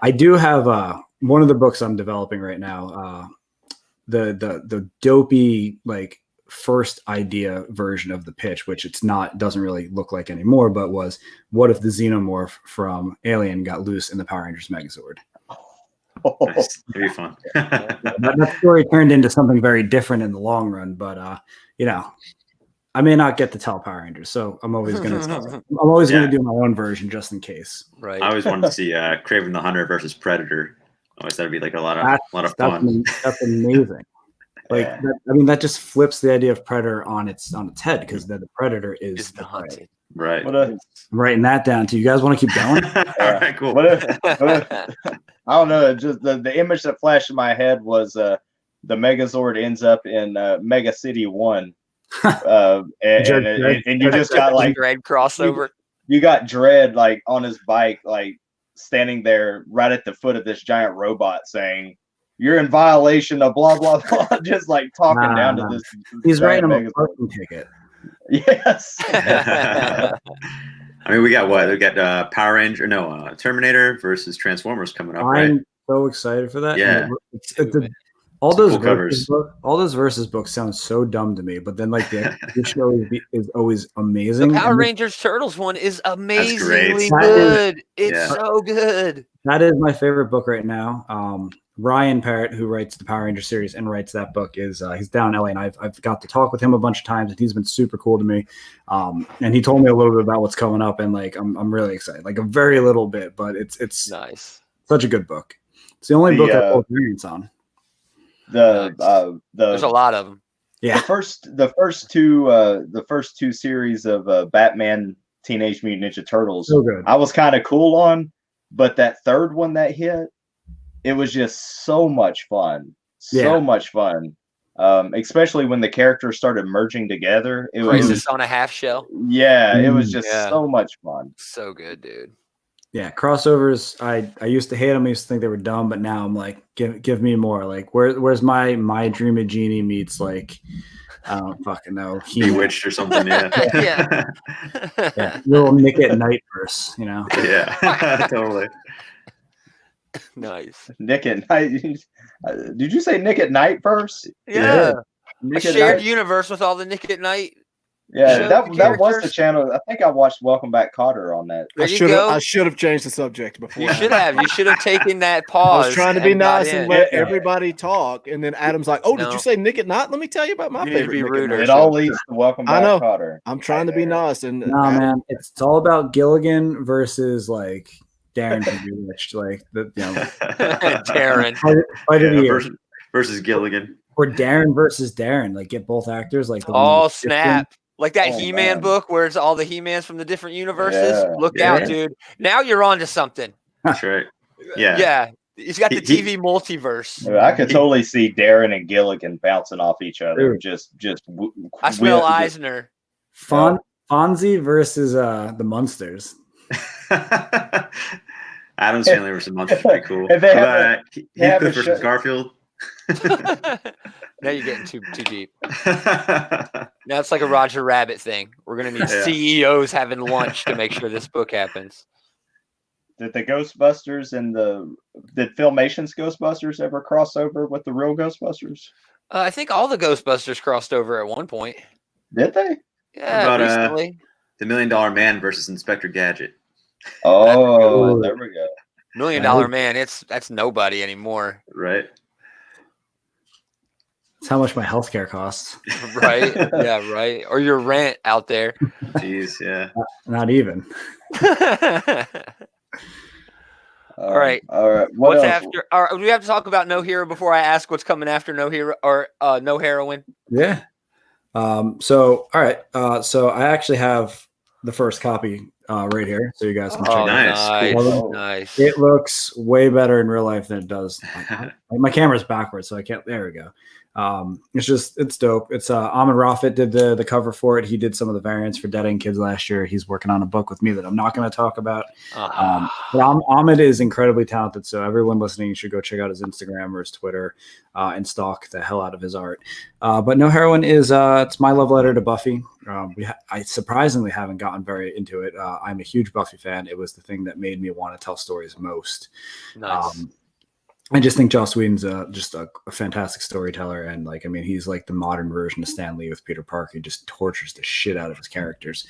I do have one of the books I'm developing right now. The dopey like first idea version of the pitch, which doesn't really look like anymore, but was what if the xenomorph from Alien got loose in the Power Rangers Megazord? Nice. That'd be fun. that story turned into something very different in the long run, but I may not get to tell Power Rangers, so I'm always gonna do my own version just in case. Right. I always wanted to see Kraven the Hunter versus Predator. Always that'd be like a lot of fun. That's amazing. Like that just flips the idea of Predator on its head, because then the Predator is the hunted. Right. I'm writing that down too. You guys want to keep going? All right, cool. What if, I don't know. Just the image that flashed in my head was the Megazord ends up in Mega City 1. And you just got like Dread crossover. You got Dread like on his bike, like standing there right at the foot of this giant robot saying, "You're in violation of blah blah blah," just like talking down to this. He's writing him a parking ticket. Yes. I mean, we got what? We got Terminator versus Transformers coming up, right? I'm so excited for that. Yeah. All those versus books sound so dumb to me, but then like the show is always amazing. The Power Rangers Turtles one is amazingly great. good. It's so good. That is my favorite book right now. Ryan Parrott, who writes the Power Rangers series and writes that book, is he's down in LA, and I've got to talk with him a bunch of times, and he's been super cool to me. And he told me a little bit about what's coming up, and like I'm really excited. Like a very little bit, but it's nice. Such a good book. It's the only book I have experience on. There's a lot of them. Yeah. The first two series of Batman Teenage Mutant Ninja Turtles, so good. I was kind of cool on, but that third one that hit, it was just so much fun. So much fun. Especially when the characters started merging together. It was on a half shell. Yeah, it was just so much fun. So good, dude. Yeah, crossovers. I used to hate them. I used to think they were dumb, but now I'm like, give me more. Like, where's my Dream of Genie meets like, I don't fucking know, Bewitched or something. Yeah. Yeah. Little Nick at Night verse, you know. Yeah, totally. Nice. Nick at Night. Did you say Nick at Night verse? Yeah. Nick a shared universe with all the Nick at Night. Yeah, that was the channel. I think I watched Welcome Back, Kotter on that. I should have changed the subject before. You should have. You should have taken that pause. I was trying to be nice and let everybody talk, and then Adam's like, "Oh, did you say Nick at Night? Let me tell you about my favorite Nick at Night." It all leads to Welcome Back, Kotter. I'm trying to be nice, and man, it's all about Gilligan versus like Darren Bewitched, like Darren versus Gilligan, or Darren versus Darren. Like get both actors. Like snap. Like that He-Man book where it's all the He-Mans from the different universes. Yeah. Look out, dude. Now you're on to something. That's right. Yeah. Yeah. He's got the TV multiverse. I could totally see Darren and Gilligan bouncing off each other. I smell Eisner. Fonzie versus the Munsters. Adam Sandler versus Munsters pretty cool. Heathcliff versus Garfield. Now you're getting too deep. Now it's like a Roger Rabbit thing. We're gonna need CEOs having lunch to make sure this book happens. Did the Ghostbusters and did Filmation's Ghostbusters ever cross over with the real Ghostbusters? I think all the Ghostbusters crossed over at one point. Did they? Yeah, recently. The $1 Million Man versus Inspector Gadget. Oh, there we go. $1 Million Man. That's nobody anymore. Right. That's how much my healthcare costs. Right. Yeah. Right. Or your rent out there. Jeez. Yeah. Not even. All right. What's after? Do we have to talk about No Hero before I ask what's coming after No Hero or No Heroine? Yeah. So all right. So I actually have the first copy right here, so you guys can check it out. Nice. It looks way better in real life than it does. My camera's backwards, so I can't. There we go. It's dope. It's Ahmed Rafet did the cover for it. He did some of the variants for Dead End Kids last year. He's working on a book with me that I'm not going to talk about. But Ahmed is incredibly talented, so everyone listening should go check out his Instagram or his Twitter and stalk the hell out of his art. But No Heroine is it's my love letter to Buffy. I surprisingly haven't gotten very into it. I'm a huge Buffy fan. It was the thing that made me want to tell stories most. Nice. I just think Joss Whedon's just a fantastic storyteller, and like, I mean, he's like the modern version of Stan Lee with Peter Parker. He just tortures the shit out of his characters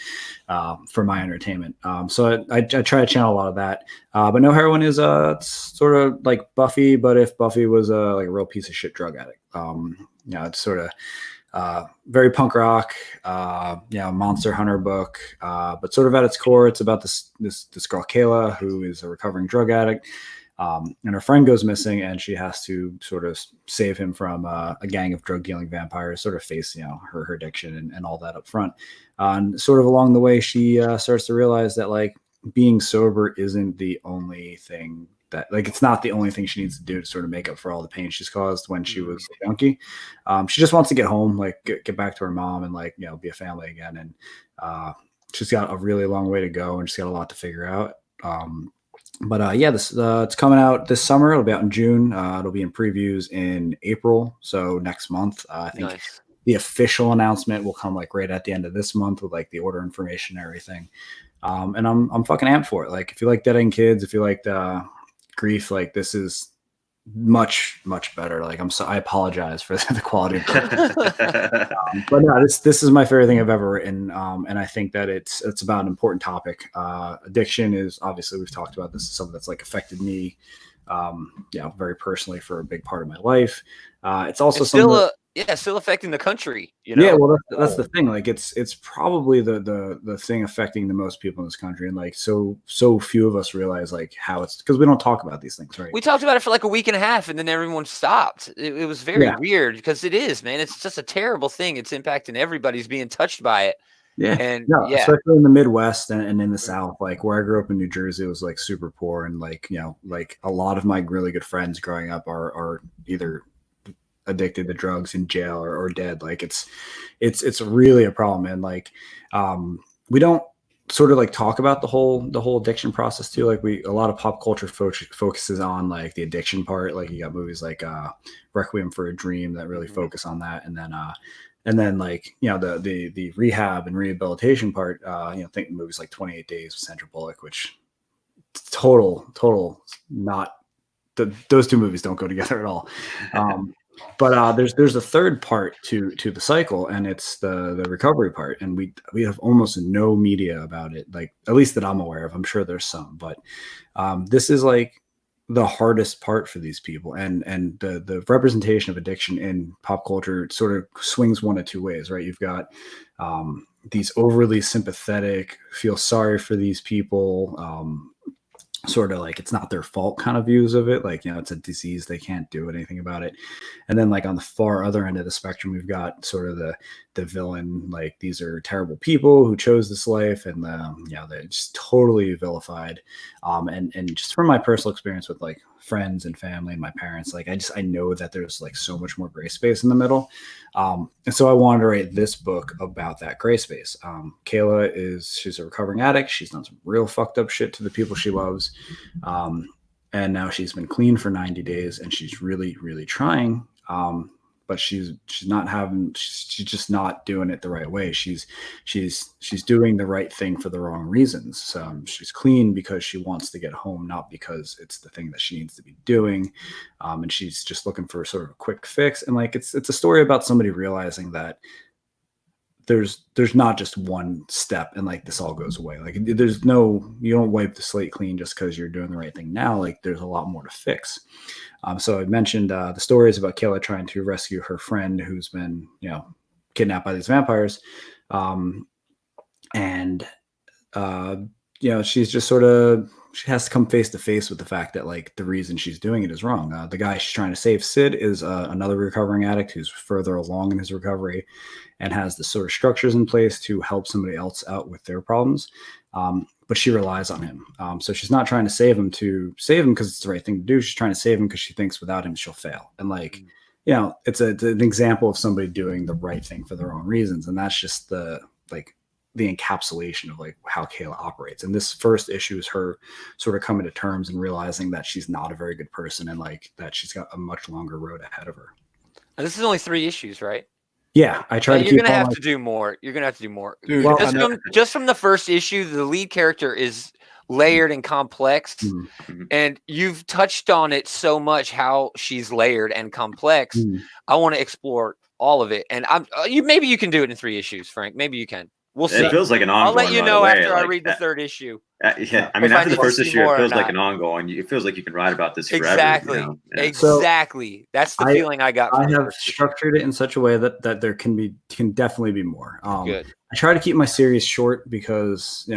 for my entertainment. So I try to channel a lot of that. But No Heroine is it's sort of like Buffy, but if Buffy was like a real piece of shit drug addict. It's sort of very punk rock, Monster Hunter book, but sort of at its core, it's about this girl Kayla, who is a recovering drug addict. And her friend goes missing, and she has to sort of save him from a gang of drug dealing vampires, sort of face, her addiction and all that up front. And sort of along the way, she starts to realize that like being sober isn't the only thing that, like, it's not the only thing she needs to do to sort of make up for all the pain she's caused when she was a junkie. She just wants to get home, like get back to her mom and like, be a family again. And she's got a really long way to go, and she's got a lot to figure out. This it's coming out this summer. It'll be out in June. It'll be in previews in April, so next month. I think the official announcement will come like right at the end of this month with like the order information and everything. And I'm fucking amped for it. Like, if you like Dead End Kids, if you like Grief, like this is much better. Like, I apologize for the quality of it. But no, this is my favorite thing I've ever written, and I think that it's about an important topic. Addiction is, obviously, we've talked about this, is something that's like affected me very personally for a big part of my life. It's also still affecting the country. Yeah, well, that's the thing. Like, it's probably the thing affecting the most people in this country, and like so few of us realize like how it's, because we don't talk about these things, right? We talked about it for like a week and a half, and then everyone stopped. It was very weird, because it is, man. It's just a terrible thing. It's impacting everybody's being touched by it. Yeah, and especially in the Midwest and in the South, like where I grew up in New Jersey, it was like super poor, and like like a lot of my really good friends growing up are either addicted to drugs, in jail, or dead. Like it's really a problem. And like we don't sort of like talk about the whole addiction process too. Like a lot of pop culture focuses on like the addiction part. Like you got movies like Requiem for a Dream that really focus on that, and then like the rehab and rehabilitation part. Think movies like 28 Days with Sandra Bullock, which total not those two movies don't go together at all. But there's a third part to the cycle, and it's the recovery part, and we have almost no media about it, like at least that I'm aware of. I'm sure there's some, but this is like the hardest part for these people, and the representation of addiction in pop culture sort of swings one of two ways, right? You've got these overly sympathetic, feel sorry for these people, sort of like it's not their fault kind of views of it, like it's a disease, they can't do anything about it. And then like on the far other end of the spectrum, we've got sort of the villain, like these are terrible people who chose this life, and they're just totally vilified. And just from my personal experience with like friends and family and my parents, like I know that there's like so much more gray space in the middle, and so I wanted to write this book about that gray space. Kayla she's a recovering addict. She's done some real fucked up shit to the people she loves, and now she's been clean for 90 days, and she's really trying, but she's just not doing it the right way. She's doing the right thing for the wrong reasons. So she's clean because she wants to get home, not because it's the thing that she needs to be doing. And she's just looking for sort of a quick fix. And like, it's a story about somebody realizing that there's not just one step and like this all goes away. Like you don't wipe the slate clean just because you're doing the right thing now. Like there's a lot more to fix. So I mentioned the stories about Kayla trying to rescue her friend who's been, kidnapped by these vampires. She's just she has to come face to face with the fact that like the reason she's doing it is wrong. The guy she's trying to save, Sid, is another recovering addict who's further along in his recovery and has the sort of structures in place to help somebody else out with their problems. But she relies on him. So she's not trying to save him because it's the right thing to do. She's trying to save him because she thinks without him she'll fail. And like it's an example of somebody doing the right thing for their own reasons. And that's just the encapsulation of like how Kayla operates. And this first issue is her sort of coming to terms and realizing that she's not a very good person and like that she's got a much longer road ahead of her. And this is only 3 issues, right? Yeah, I try to keep. You're gonna have to do more. You're gonna have to do more. Dude, just from the first issue, the lead character is layered and complex, and you've touched on it so much how she's layered and complex. I want to explore all of it, and maybe you can do it in 3 issues, Frank. Maybe you can. We'll see. It feels like an ongoing. I'll let you know after I read the 3rd issue. Yeah, I mean, after the first issue, it feels like an ongoing. It feels like you can write about this forever. Exactly. You know? Exactly. So that's the feeling I got. I have structured it in such a way that there can definitely be more. Good. I try to keep my series short because,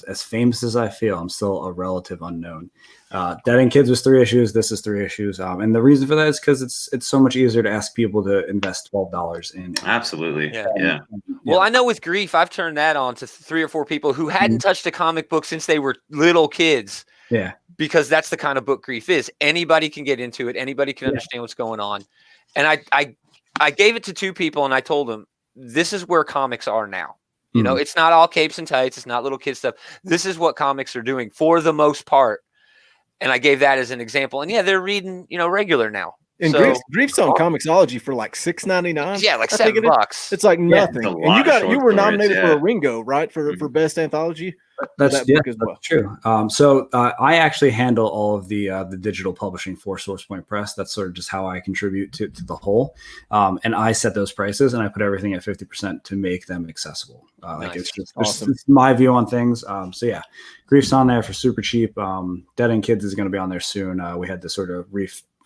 as famous as I feel, I'm still a relative unknown. Dead End Kids was 3 issues. This is 3 issues. And the reason for that is because it's so much easier to ask people to invest $12 in. Absolutely. Yeah. Well, I know with Grief, I've turned that on to 3 or 4 people who hadn't touched a comic book since they were little kids. Yeah. Because that's the kind of book Grief is. Anybody can get into it. Anybody can understand what's going on. And I gave it to 2 people and I told them, this is where comics are now. It's not all capes and tights. It's not little kid stuff. This is what comics are doing for the most part. And I gave that as an example. And they're reading, regular now. And Grief's on Comixology for like $6.99. Yeah, like $7. It's like nothing. And you were nominated for a Ringo, right? For best anthology. That's true. So I actually handle all of the digital publishing for SourcePoint Press. That's sort of just how I contribute to the whole. And I set those prices and I put everything at 50% to make them accessible. It's just awesome. It's my view on things. So yeah, Grief's on there for super cheap. Dead End Kids is going to be on there soon. We had to sort of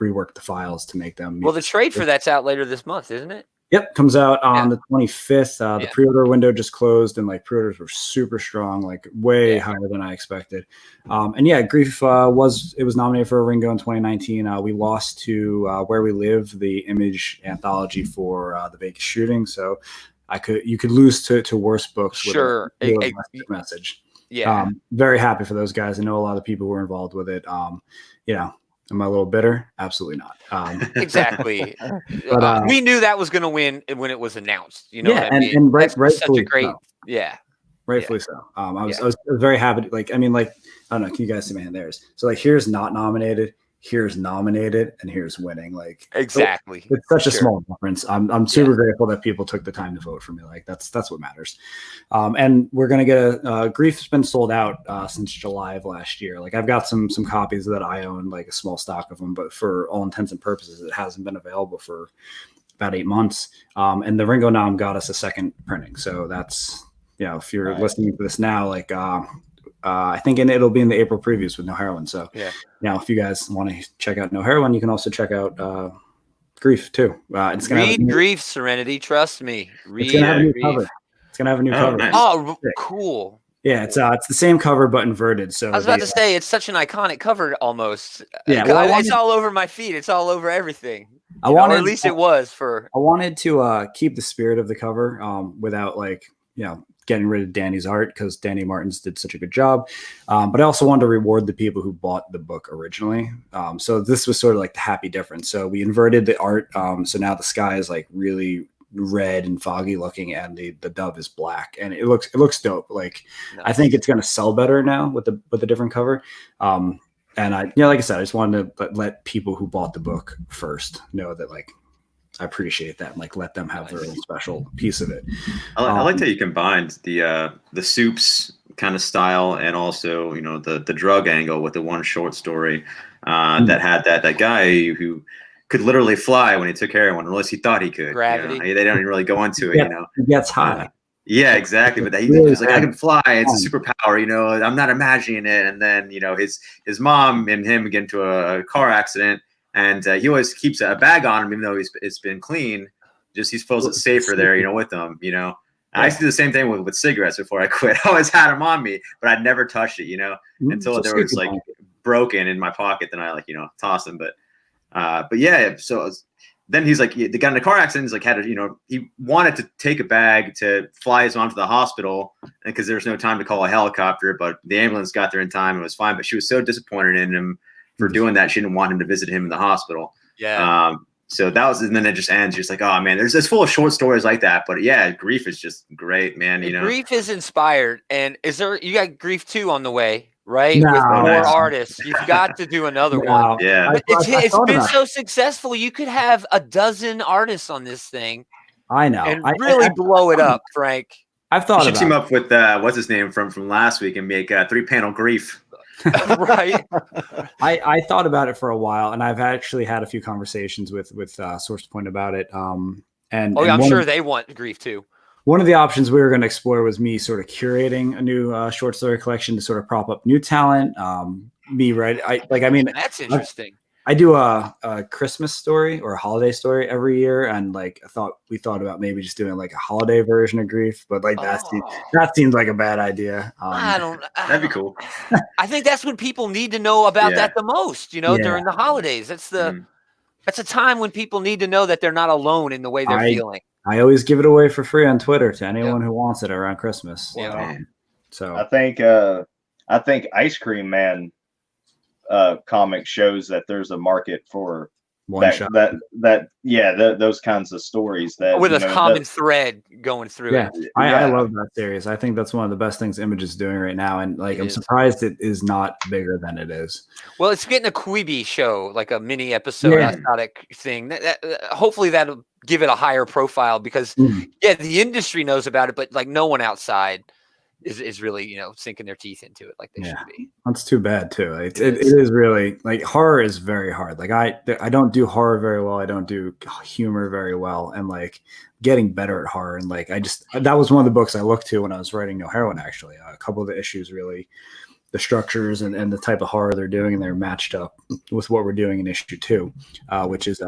rework the files to make them. Well, the trade for that's out later this month, isn't it? Yep, comes out on the 25th. The pre-order window just closed, and like pre-orders were super strong, like way higher than I expected. And Grief was nominated for a Ringo in 2019. We lost to Where We Live, the Image anthology for the Vegas shooting. So you could lose to worse books. Sure, with a message. Yeah, very happy for those guys. I know a lot of people were involved with it. Am I a little bitter? Absolutely not. Exactly. But, we knew that was going to win when it was announced. You know what I mean? And rightfully such a great, rightfully so. I was very happy. I don't know. Can you guys see my hand? There's so here's not nominated, here's nominated, and here's winning. Exactly. It's such a small difference. I'm super grateful that people took the time to vote for me. That's what matters. And we're gonna get Grief's been sold out since July of last year. I've got some copies that I own, a small stock of them, but for all intents and purposes, it hasn't been available for about 8 months. And the Ringo Nom got us a second printing. So that's if you're listening to this now, I think it'll be in the April previews with No Heroine. So now if you guys want to check out No Heroine, you can also check out Grief too. It's gonna read Grief, Serenity. Trust me. Read it's gonna have a new cover. It's gonna have a new cover. Nice. Oh, cool. Yeah, it's the same cover but inverted. So I was about to say it's such an iconic cover almost. Yeah, it's all over my feed. It's all over everything. Or at least it was for. I wanted to keep the spirit of the cover without getting rid of Danny's art because Danny Martins did such a good job. But I also wanted to reward the people who bought the book originally. So this was sort of the happy difference. So we inverted the art. So now the sky is really red and foggy looking, and the dove is black, and it looks dope. I think it's going to sell better now with the different cover. And I, like I said, I just wanted to let people who bought the book first know that I appreciate that and let them have their own special piece of it. I like how you combined the soups kind of style and also the drug angle with the one short story that had that guy who could literally fly when he took heroin, unless he thought he could. Gravity. They don't even really go into it. He gets high. Yeah, exactly. But he was I can fly. It's a superpower. I'm not imagining it. And then his mom and him get into a car accident. And he always keeps a bag on him, even though it's been clean. Just he feels it's safer there, with him, And I used to do the same thing with cigarettes before I quit. I always had them on me, but I'd never touched it, until there was broken in my pocket. Then I tossed them. But yeah. So then he's the guy in the car accident is had to, he wanted to take a bag to fly his mom to the hospital because there was no time to call a helicopter, but the ambulance got there in time and it was fine. But she was so disappointed in him for doing that. She didn't want him to visit him in the hospital. Yeah. So that was, and then it just ends. You're just like, oh man, it's full of short stories like that. But yeah, Grief is just great, man. You know, Grief is inspired, and you got Grief 2 on the way, right? No, with more nice. artists. You've got to do another one. Yeah. But it's thought been about so successful. You could have a dozen artists on this thing I know. and really blow it up, Frank. I've You thought should about team it. up with what's his name from last week and make 3-panel Grief. Right. I thought about it for a while, and I've actually had a few conversations with Source Point about it. And I'm one sure of, they want Grief too. one of the options we were going to explore was me sort of curating a new short story collection to sort of prop up new talent. That's interesting. I do a Christmas story or a holiday story every year, and like we thought about maybe just doing like a holiday version of Grief, but like that seems like a bad idea. That'd be cool. I think that's when people need to know about that the most. You know, Yeah. during the holidays. That's a time when people need to know that they're not alone in the way they're feeling. I always give it away for free on Twitter to anyone who wants it around Christmas. Yeah. So I think Ice Cream Man comic shows that there's a market for one shot. those kinds of stories that With a common thread going through it. I love that series. I think that's one of the best things Image is doing right now, and like I'm surprised it is not bigger than it is. Well, it's getting a Quibi show, like a mini episode aesthetic thing. Hopefully that'll give it a higher profile because the industry knows about it, but like no one outside is really sinking their teeth into it like they should be. That's too bad too. It is really like horror is very hard. Like I don't do horror very well. I don't do humor very well, and like getting better at horror. And like that was one of the books I looked to when I was writing No Heroine. Actually, a couple of the issues really, the structures and the type of horror they're doing, and they're matched up with what we're doing in issue 2, which is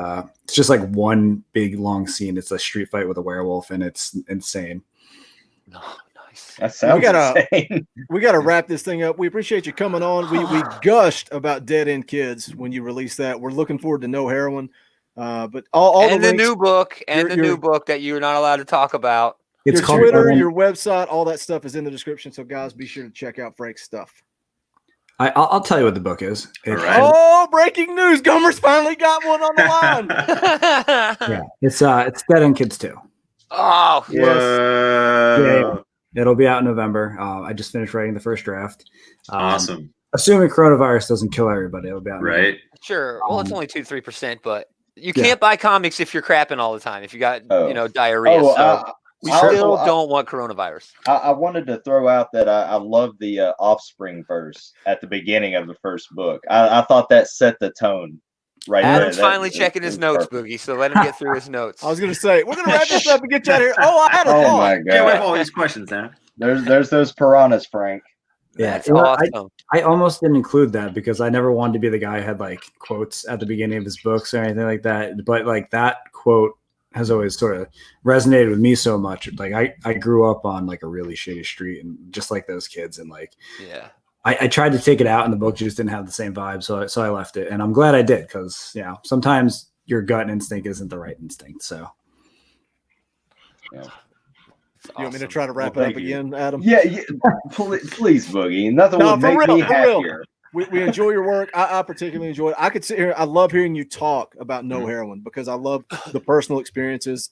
it's just like one big long scene. It's a street fight with a werewolf, and it's insane. No. That sounds insane. We gotta wrap this thing up. We appreciate you coming on. We gushed about Dead End Kids when you released that. We're looking forward to No Heroine. But all and the links, new book and the new book that you're not allowed to talk about. It's your Twitter, your website, all that stuff is in the description. So guys, be sure to check out Frank's stuff. I'll tell you what the book is. Oh, breaking news! Gaumer's finally got one on the line. It's Dead End Kids 2. Oh, yes. It'll be out in November. I just finished writing the first draft. Awesome. Assuming coronavirus doesn't kill everybody, it'll be out. Right. Sure. Well, it's only 2-3%, but you can't buy comics if you're crapping all the time. If you got diarrhea, we still don't want coronavirus. I wanted to throw out that I love the Offspring verse at the beginning of the first book. I thought that set the tone. Right. Adam's finally checking his notes, Boogie. So let him get through his notes. I was going to say we're going to wrap this up and get you out of here. Oh, I had a thought. Oh my god! Yeah, we have all these questions now. There's those piranhas, Frank. Yeah, that's awesome. I almost didn't include that because I never wanted to be the guy who had like quotes at the beginning of his books or anything like that. But like that quote has always sort of resonated with me so much. Like I grew up on like a really shitty street and just like those kids, and like I tried to take it out, and the book just didn't have the same vibe, so I left it, and I'm glad I did because sometimes your gut instinct isn't the right instinct. So, you want me to try to wrap it up again, Adam? Yeah, please, Boogie. Nothing would make me happier. We enjoy your work. I particularly enjoy it. I could sit here. I love hearing you talk about No Heroine because I love the personal experiences.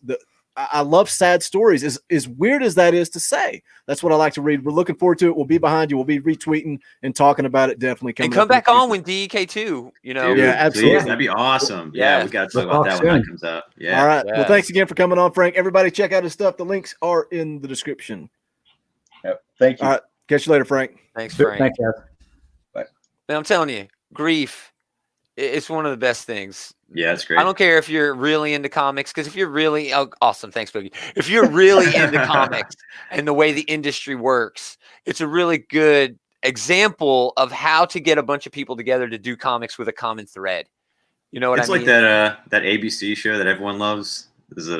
I love sad stories. As weird as that is to say, that's what I like to read. We're looking forward to it. We'll be behind you. We'll be retweeting and talking about it. Definitely coming. And come back on when DEK2. Dude, absolutely. That'd be awesome. Yeah, we got to talk about that when that comes out. Yeah. All right. Well, thanks again for coming on, Frank. Everybody, check out his stuff. The links are in the description. Yep. Thank you. All right. Catch you later, Frank. Thanks, Frank. Thanks, guys. Bye. And I'm telling you, Grief. It's one of the best things. Yeah, it's great. I don't care if you're really into comics, because if you're really awesome, thanks, Boogie. If you're really into comics and the way the industry works, it's a really good example of how to get a bunch of people together to do comics with a common thread. You know what I mean? It's like that ABC show that everyone loves. Is it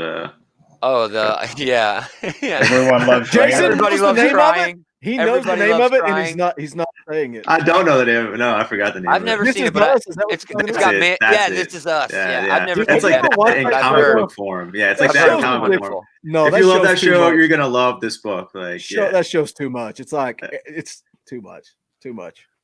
yeah. Everyone loves Jason. Everybody loves crying. He knows the name of it, and he's not saying it. I don't know the name of it. No, I forgot the name. I've never seen it, but it's got man. Yeah, This Is Us. Yeah, I've never. It's like that in comic book form. Yeah, it's like that in comic book form. No, if you love that show, you're gonna love this book. Like, that show's too much. It's like it's too much.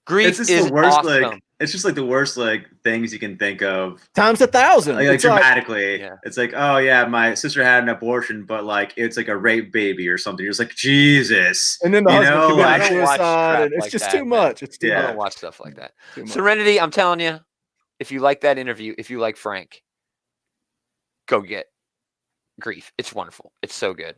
Grief It's just is the worst. awesome. Like, it's just like the worst like things you can think of. Times 1,000. Like It's dramatically, Yeah. it's like, oh yeah, my sister had an abortion, but like it's like a rape baby or something. You're just like, Jesus. and then the you husband know, committed I don't watch suicide, crap and it's like just that, too man. much. It's too Yeah. I much. don't watch stuff like that. Too much. Serenity, I'm telling you, if you like that interview, if you like Frank, go get Grief. It's wonderful. It's so good.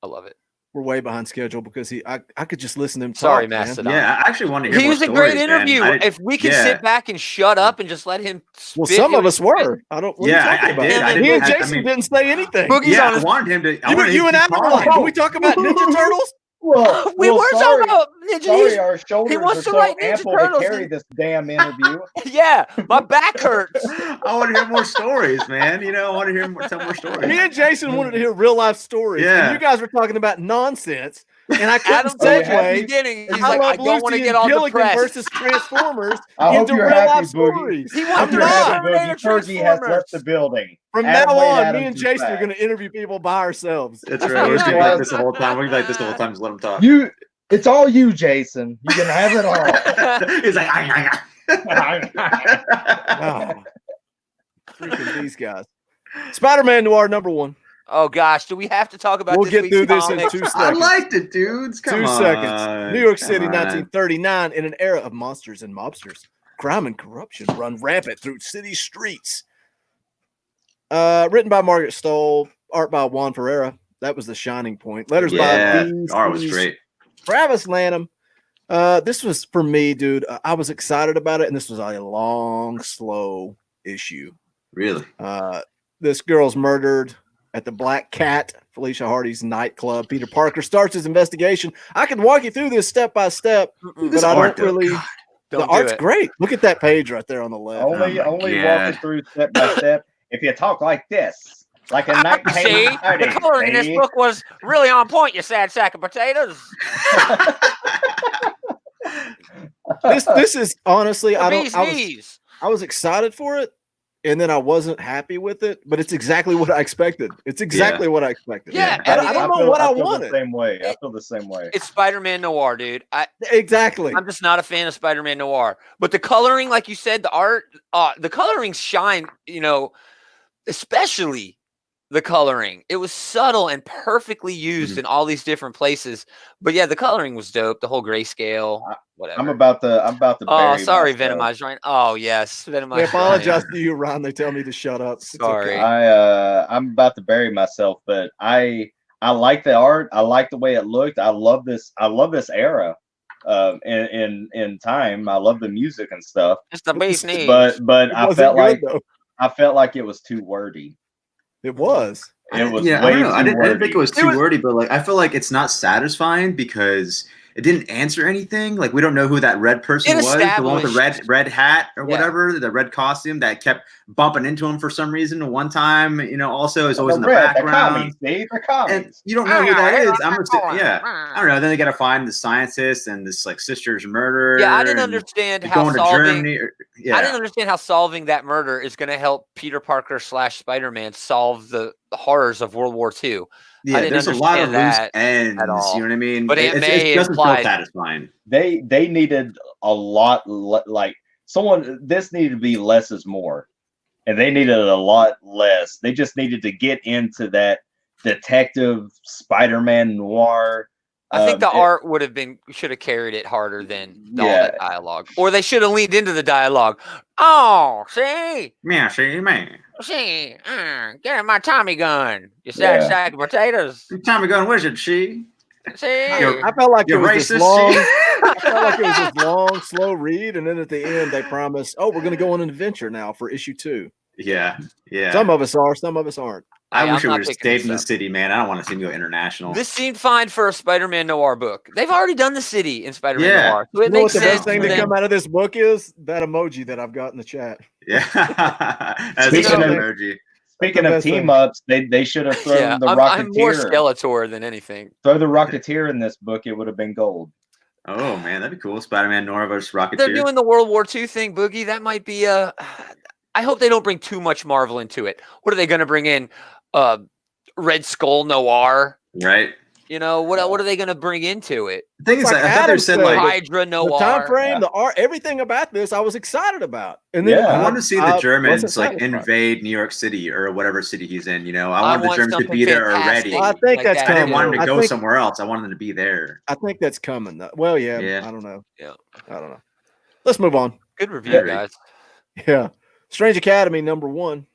I love it. We're way behind schedule because I could just listen to him Sorry, talk, man. Mastodon. Yeah, I actually want to hear He more was a stories, great interview. man. If we can yeah. sit back and shut up and just let him Well, spit, some it of was us were. I don't. What Yeah, are you talking I about? did. I Me did. and Jason didn't say anything. Boogie's Yeah, on I his wanted him to. I wanted You him and to I keep were like, talking. can we talk about Ninja Turtles? Well, we were sorry, talking about Ninja. sorry, our shoulders wants are to so write Ninja ample Turtles to carry and- this damn interview. Yeah, my back hurts. I want to hear more stories, man. You know, I want to hear more, tell more stories. Me and Jason wanted to hear real life stories, Yeah. and you guys were talking about nonsense, and I Adam couldn't said from the segue. beginning, he's I like, love I don't want to Lucy get and all Gilligan depressed. versus Transformers I hope into you're real happy, life Boogie. stories. He I wants hope to you're be happy, Terminator Boogie. Turkey has Transformers. left the building. From Adam now Wade, on, Adam me and is Jason are back. going to interview people by ourselves. That's right. We're just gonna be like this the whole time. We're gonna be like this the whole time. Just let him talk. It's all you, Jason. You can have it all. He's like, Ah, freaking these guys. Spider-Man Noir #1. Oh gosh, do we have to talk about We'll this get week's through this in comic? 2 seconds. I liked it, dudes. Come 2 on. seconds. New York City, Come on. 1939. In an era of monsters and mobsters, crime and corruption run rampant through city streets. Written by Margaret Stoll, art by Juan Ferreira. That was the shining point. Letters Yeah, by art was great. Travis Lanham. This was for me, dude. I was excited about it, and this was a long, slow issue. Really? This girl's murdered at the Black Cat, Felicia Hardy's nightclub. Peter Parker starts his investigation. I can walk you through this step by step, This but I art, don't though, really. God. The art's great. Look at that page right there on the left. Only God. walking through step by step. If you talk like this, like a See, 1930s, the coloring in this see? book was really on point, you sad sack of potatoes. This is honestly, I Bee's don't. knees. I was excited for it, and then I wasn't happy with it. But it's exactly what I expected. It's exactly what I expected. Yeah, I don't know what I feel wanted. the same way. I feel the same way. It's Spider-Man Noir, dude. Exactly. I'm just not a fan of Spider-Man Noir. But the coloring, like you said, the art, the coloring shine, you know, especially the coloring. It was subtle and perfectly used in all these different places. But yeah, the coloring was dope. The whole grayscale, whatever. I'm about to Oh, bury sorry, myself. Venomized Ryan. Oh, yes. Venomized I apologize Ryan. to you, Ron. They tell me to shut up. It's Sorry. okay. I'm about to bury myself, but I like the art. I like the way it looked. I love this era. In time, I love the music and stuff. It's the bee's knees. But It I wasn't felt good, like though. it was too wordy. It was. It was Yeah, I way don't know. too I didn't think wordy. it was too wordy, but like I feel like it's not satisfying because it didn't answer anything. Like we don't know who that red person was, the one with the red hat or whatever, the red costume that kept bumping into him for some reason. And one time, you know, also is always in the background. The And commies. you don't know who that is. I'm just I don't know. Then they got to find the scientist and this like sister's murder. Yeah, I didn't understand how going to solving. Germany. I didn't understand how solving that murder is going to help Peter Parker / Spider-Man solve the horrors of World War II. Yeah, I didn't there's a lot of understand loose that ends. at all. You know what I mean? But Aunt it May doesn't feel implied- satisfying. They needed a lot like someone. This needed to be less is more, and they needed a lot less. They just needed to get into that detective Spider-Man noir. I think the art should have carried it harder than all that dialogue, or they should have leaned into the dialogue. Oh, see, Yeah, see, man. see, get my Tommy gun. You sad sack of potatoes. Tommy gun wizard, she. See, I felt like it You're was this racist. long. I felt like it was this long, slow read, and then at the end they promised, "Oh, we're going to go on an adventure now for issue 2." Yeah, yeah. Some of us are, some of us aren't. I Hey, wish I'm it not would have picking stayed this in the up. city, man. I don't want to see him go international. this seemed fine for a Spider-Man Noir book. They've already done the city in Spider-Man Yeah. Noir, so it You know what makes the sense. best thing for to them- come out of this book is? That emoji that I've got in the chat. Yeah. As a Speaking of- emoji. Speaking the of best team thing. ups, they should have thrown Yeah, the I'm more Rocketeer. Skeletor than anything. Throw the Rocketeer in this book, it would have been gold. Oh man, that'd be cool. Spider-Man Noir versus They're Rocketeer. doing the World War II thing, Boogie. That might be a. I hope they don't bring too much Marvel into it. What are they going to bring in? Red Skull Noir? Right. You know, what are they going to bring into it? The thing is, Like I thought they Adam said said, like Hydra The Noir. time frame, the art, everything about this, I was excited about. And then Yeah. I want to see the wasn't Germans like satisfied. invade New York City or whatever city he's in. You know, I I wanted the want Germans to something be there already. fantastic. I think like that's that, I didn't coming. want them to I go think- somewhere else. I wanted them to be there. I think that's coming. Well, yeah, Yeah. I don't know. Yeah. I don't know. Let's move on. Good review, Yeah. guys. Yeah. Strange Academy #1.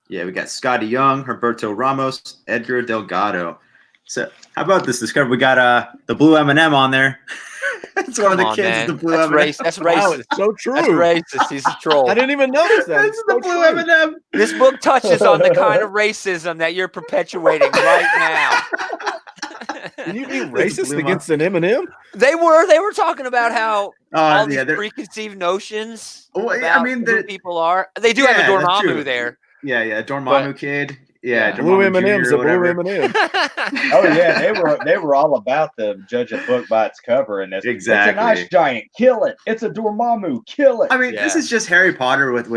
Yeah, we got Scotty Young, Humberto Ramos, Edgar Delgado. So how about this discovery? We got the blue M&M on there. It's one of the Come on, kids. man. The blue That's M&M. racist. That's Wow, racist. it's so true. That's racist. He's a troll. I didn't even notice that. This It's is the so blue true. M&M. This book touches on the kind of racism that you're perpetuating right now. Can you be This is racist blue against an M&M? They were talking about how all these Yeah, preconceived notions Well, about I mean, who people are. They do have Yeah, a that's Dormammu true. there. yeah, Dormammu kid. Yeah, Yeah. Blue Dormammu M&M's Jr. a or blue whatever. M&M. Oh yeah, they were all about the judge a book by its cover, and Exactly. it's an ice giant, kill it. It's a Dormammu, kill it. I mean, this Yeah. is just Harry Potter with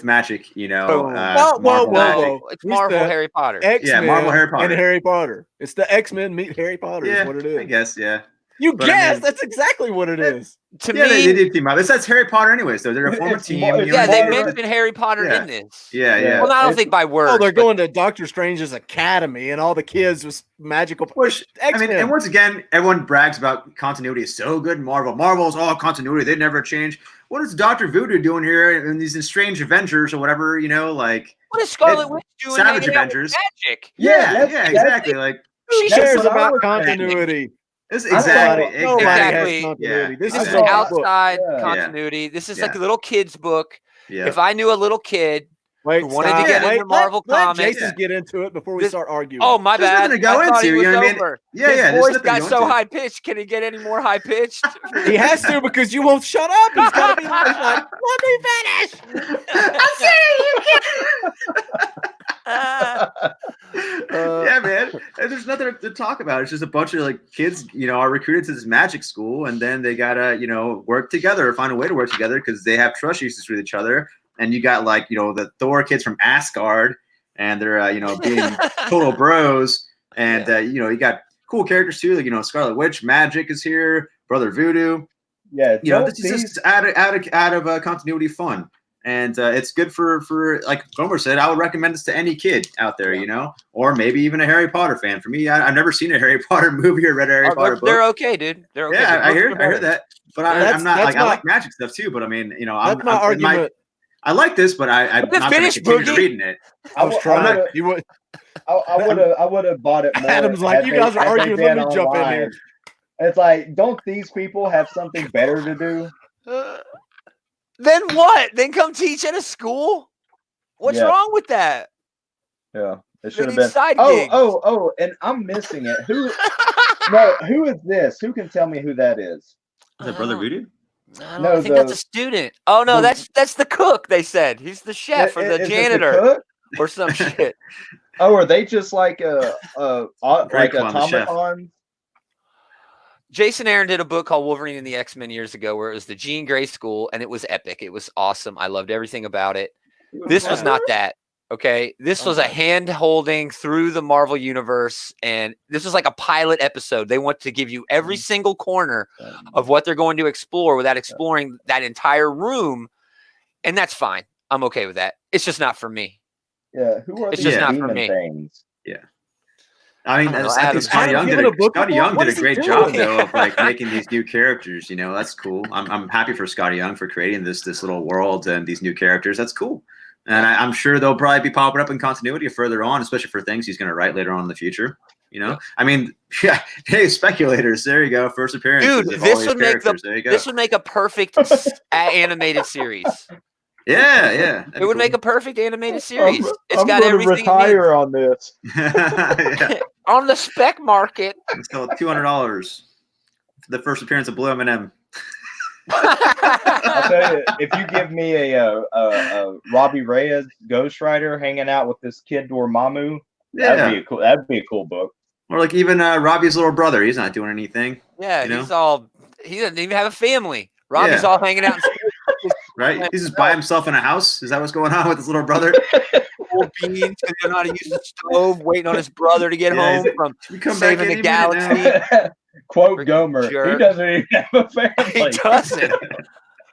magic. You know, Boom. Whoa, Marvel magic. whoa. It's Who's Marvel that? Harry Potter. X-Men Marvel Harry Potter. and Harry Potter. It's the X-Men meet Harry Potter Yeah, is what it I is. guess. Yeah. You But I guessed. mean- That's exactly what it is. To Yeah, me, they did team up. That's Harry Potter, anyways. Though they're a former It's team. more- you know, yeah, they Marvel- mentioned Harry Potter Yeah. in this. Yeah, Yeah. yeah. Well, I don't It's- think by words. Oh, they're but going to Doctor Strange's academy and all the kids with magical Which, I mean, X-Men. and once again, everyone brags about continuity is so good in Marvel. Marvel's all continuity; they never change. What is Doctor Voodoo doing here in these strange Avengers or whatever? You know, like what is Scarlet Witch doing? Savage hanging out with Avengers. magic. yeah, that's- exactly. Like Who She cares what I about was saying. continuity? this I exactly, thought- Nobody Exactly. has continuity. Yeah. This This is is a I book. outside Yeah. continuity. This is like Yeah. a little kid's book. yeah. If I knew a little kid Wait, who wanted to stop. get Wait, into Marvel let Comics. Jason Yeah. get into it before we This- start arguing. Oh, my There's bad. nothing to go I thought he into, was you know what I mean? over. Yeah, His yeah, there's voice nothing got to go so into. high pitched. Can he get any more high pitched? He has to because you won't shut up. He's got to be like, let me finish. Yeah, man. And there's nothing to talk about. It's just a bunch of like kids, you know, are recruited to this magic school, and then they gotta, you know, work together or find a way to work together because they have trust issues with each other. And you got like, you know, the Thor kids from Asgard, and they're, you know, being total bros. And you know, you got cool characters too, like you know, Scarlet Witch, Magic is here, Brother Voodoo. Yeah, You know, don't this is these- just out of continuity fun. And it's good for like Gomer said, I would recommend this to any kid out there, you know, or maybe even a Harry Potter fan. For me, I've never seen a Harry Potter movie or read a Harry Potter book. They're okay, dude. They're okay. Yeah, The I books hear are better. that, but That's- I'm not that's like I my- like magic stuff too. But I mean, you know, I'm That's my argument. I like this, but I'm Let it not going finish, to continue Boogie. reading it. I was trying. would've- You would. I would have bought it more. Adam's like, as you they- guys are as they arguing. Let did me jump in online. here. It's like, don't these people have something better to do? Then what? Then come teach at a school? What's Yeah. wrong with that? Yeah, it They should have need been. side Oh, gigs. oh, and I'm missing it. Who? No, who is this? Who can tell me who that is? Is it Brother Voodoo? No, I think that's the- a student. Oh no, the- that's the cook. They said he's the chef or Is the it janitor cook? or some shit. Oh, are they just like like Draco on the chef. automatons? Jason Aaron did a book called Wolverine and the X-Men years ago where it was the Jean Grey school and it was epic. It was awesome. I loved everything about it. This was not that. Okay. This was a hand holding through the Marvel universe. And this was like a pilot episode. They want to give you every single corner of what they're going to explore without exploring that entire room. And that's fine. I'm okay with that. It's just not for me. Yeah, who are It's these just not for demon me. things? I mean, I don't know, I think Adam's Scotty Young giving did a book Scotty report? Young What did a is he great doing? job though of like making these new characters. You know, that's cool. I'm happy for Scotty Young for creating this little world and these new characters. That's cool. And I'm sure they'll probably be popping up in continuity further on, especially for things he's going to write later on in the future. You know, I mean, yeah. Hey, speculators. There you go. First appearance. Dude, this would make There you go. this would make a perfect animated series. Yeah. It would make a perfect animated series. It's I'm got gonna everything it needs. retire on this. yeah. On the spec market. It's called $200 for the first appearance of Blue M&M. I'll tell you, if you give me a Robbie Reyes Ghost Rider hanging out with this kid Dormammu, that'd be a cool book. Or like even Robbie's little brother. He's not doing anything, Yeah, You know? he doesn't even have a family. Robbie's Yeah. all hanging out in right? He's just by himself in a house. Is that what's going on with his little brother? portable beans because they don't know how to use the stove, waiting on his brother to get home from saving the galaxy. Quote Gomer, jerk. he doesn't even have a family. He doesn't.